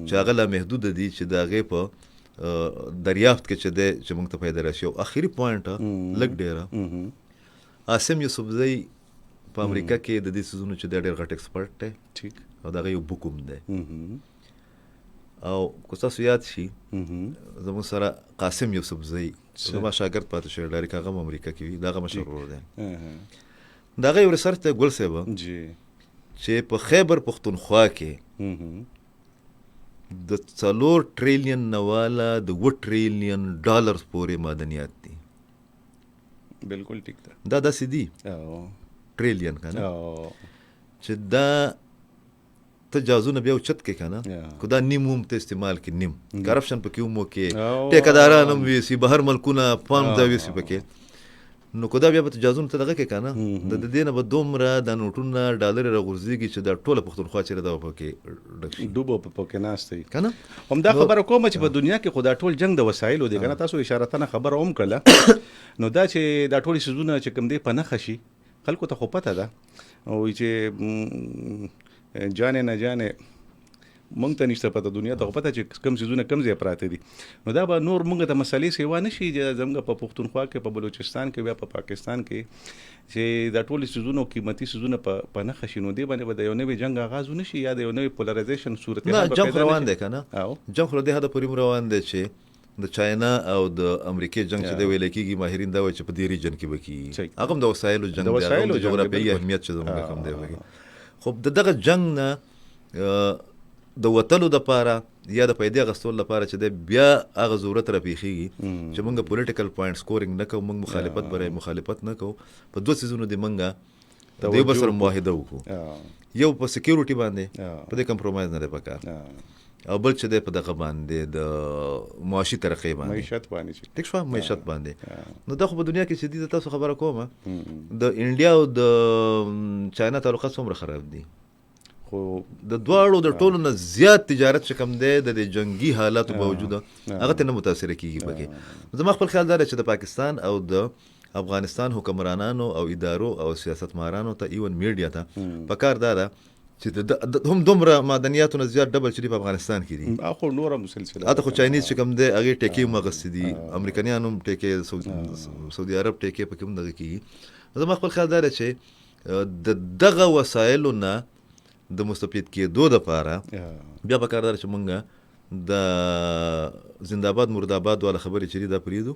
چې هغه لا محدوده دي چې د هغې په دریافت کې چې دی چې موږ ته پیدا راشي او آخري پوینټ لږ ډېره عاصم یوسفزۍ په امریکا کې د دې څیزونو چې دی ډېر غټ ایکسپرټ دی او د هغه یو بک هم دی او که تاسو یاد شي زموږ سره قاسم یوسفزۍ زما شاګرد پاتې شوی ډایرک هغه هم امریکا کې وي د هغه مشهور دی د هغه یو ریسرچ دی ګل صاحب چې په خیبر پښتونخوا کې د 4 ټریلیون نه والا د 2 ټریلیون ډالر پورې معدنیات دي بالکل ټیک ده دا داسې دي ټریلیون که نه چې دا ته جازونه بیا اوچت کې که نه که دا نیم هم ته استعمال کې نیم کرپشن پکې هم وکې ټیکهداران هم ویسي بهر ملکونه پام ځای ویسي پکې نو که دا بیا به جازونه ته دغه کې که نه د دې نه به دومره دا نوټونه ډالرې راغورځېږي چې دا ټوله پښتونخوا چېرې دا پکې ډک شي ډوبه پکې ناست دی که نه همدا خبره کومه چې په دنیا کې خو دا ټول جنګ د وسایلو دی که نه تاسو اشارتنه خبره هم کړله نو دا چې دا ټولې څیزونه چې کوم دی په نښه شي خلکو ته خو پته ده او چې جانې نه جانې مونږ ته نشته پته دنیا ته خو پته چې کوم څیزونه کوم ځای پراته دي نو دا به نور مونږ ته مسلې سیوا نه شي زموږ په پښتونخوا کې په بلوچستان کې بیا په پاکستان کې چې دا ټولې څیزونه قیمتي څیزونه په نښه شي نو دې باندې به د یو نوي جنګ آغاز ونه شي یا د یو نوي پولرایزیشن صورتحال نه جنګ روان دی که نه جنګ خو له دې حده پورې روان دی چې د چاینا او د امریکې جنګ چې دی ویلی کېږي ماهرین دا وایي چې په دې ریجن کې به کېږي هغه هم د وسایلو جنګ دی هغه هم د جغرافیایي اهمیت چې زموږ کوم دی وایي خو د دغه جنګ نه د وتلو دپاره یا د پیدې اخیستلو لپاره چې دی بیا هغه ضرورت راپېښېږي چې موږ پولیټیکل پوینټ سکورینګ نه کوو موږ مخالفت برای مخالفت نه کوو په 2 څیزونو دې موږ د یو بل سره معاهده وکړو یو په سکیورټي باندې په دې کمپرومایز نه دی پکار او بل چې دی په دغه باندې د معاشي ترقۍ باندې معیشت باندې ټیک شوه معیشت باندې نو دا خو په دنیا کې چې دي د تاسو خبره کومه د انډیا او د چاینا تعلقات څومره خراب دي خو د دواړو د ټولو نه زیات تجارت چې کوم دی د جنګي حالاتو باوجود هغه ته نه متاثره کېږي پکې زما خپل خیال دا دی چې د پاکستان او د افغانستان حکمرانانو او ادارو او سیاستمدارانو ته ایون میډیا ته پکار دا ده چې هم دومره معدنیاتو نه زیات ډبل چې دي په افغانستان کې دي خو نوره مسلسله هلته خو چاینیز چې کوم دی هغې ټیکې هم اخیستې دي امریکایان هم ټیکې سعودي عرب ټیکې پکې هم دغه کېږي زما خپل خیال دا دی چې د دغه وسایلو نه د مستفید کېدو دپاره بیا پکار دا چې مونږ د زنده‌باد مرده‌باد والا خبرې چې دي دا پرېږدو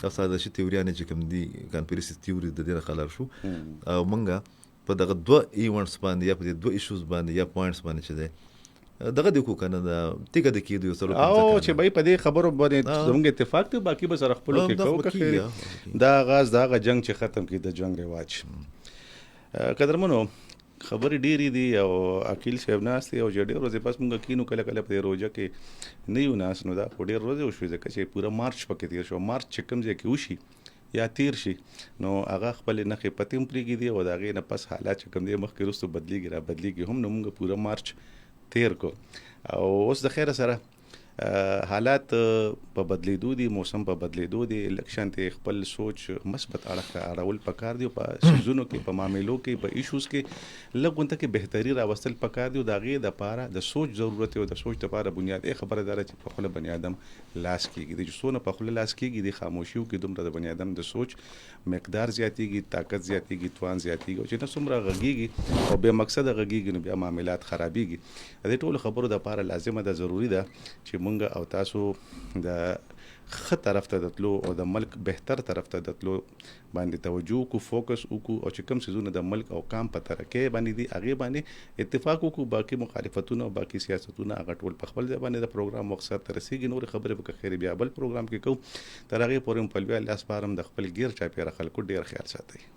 او سازشي تیوریانې چې کوم دي کانسپیرسي تیوري د دې نه خلاص شو او مونږ په دغه 2 ایونټس باندې یا په دې 2 ایشوز باندې یا پوینټس باندې چې دی دغه دی کو که نه د تیږه د کېدو یو څلور او چې بهی په دې خبرو باندې زموږ اتفاق دی باقي به سره خپلو کې کوو که خیر دا آغاز د هغه جنګ چې ختم کړي د جنګ رواج قدرمنو خبرې ډېرې دي او عقیل صاحب ناست دی او چې ډېر ورځې پس مونږ کینو کله کله په دې روژه کې نه یو ناست نو دا خو ډېر ورځې وشوې ځکه چې پوره مارچ پکې تېر شو مارچ چې کوم ځای کې وشي یا تیر شي نو هغه خپل نخې پتې هم پرېږدي او د هغې نه پس حالات چې کوم دی مخکې وروسته بدلېږي را بدلېږي هم نو موږ پوره مارچ تیر کو او اوس د خیره سره حالات په بدلیدو دي، موسم په بدلیدو دي، الیکشن ته خپل سوچ مثبت اړول پکار دی، په سيزونو کې، په معاملو کې، په ایشوز کې لږونته کې بهتري راوستل پکار دی. دا غي د پاره د سوچ ضرورت او د سوچ لپاره بنیادی خبره ده چې په خپل بنی آدم لاس کېږي. د څونه په خپل لاس کېږي د خاموشیو کې دومره د بنی آدم د سوچ مقدار زیاتېږي، طاقت زیاتېږي، توان زیاتېږي، او چې نه څومره غږیږي او به مقصد غږیږي نو بیا معاملات خرابېږي. د ټولو خبرو د پاره لازمه ده، ضروری ده چې مونږ او تاسو د ښه طرف ته دتلو او د ملک بهتر طرف ته دتلو باندې توجه کو، فوکس وکړو، او چې کوم سيزونه د ملک او قام په ترقې باندې دي هغه باندې اتفاق وکړو. باقي مخالفتونه او باقي سیاستونه هغه ټول په خپل ځای باندې د پروګرام مقصد ته رسیږي. نور خبرې به خیر بیا بل پروګرام کې کوو. تر هغه پورې په لوی لاس بارم د خپل غیر چاپیره خلکو ډیر خیال ساتئ.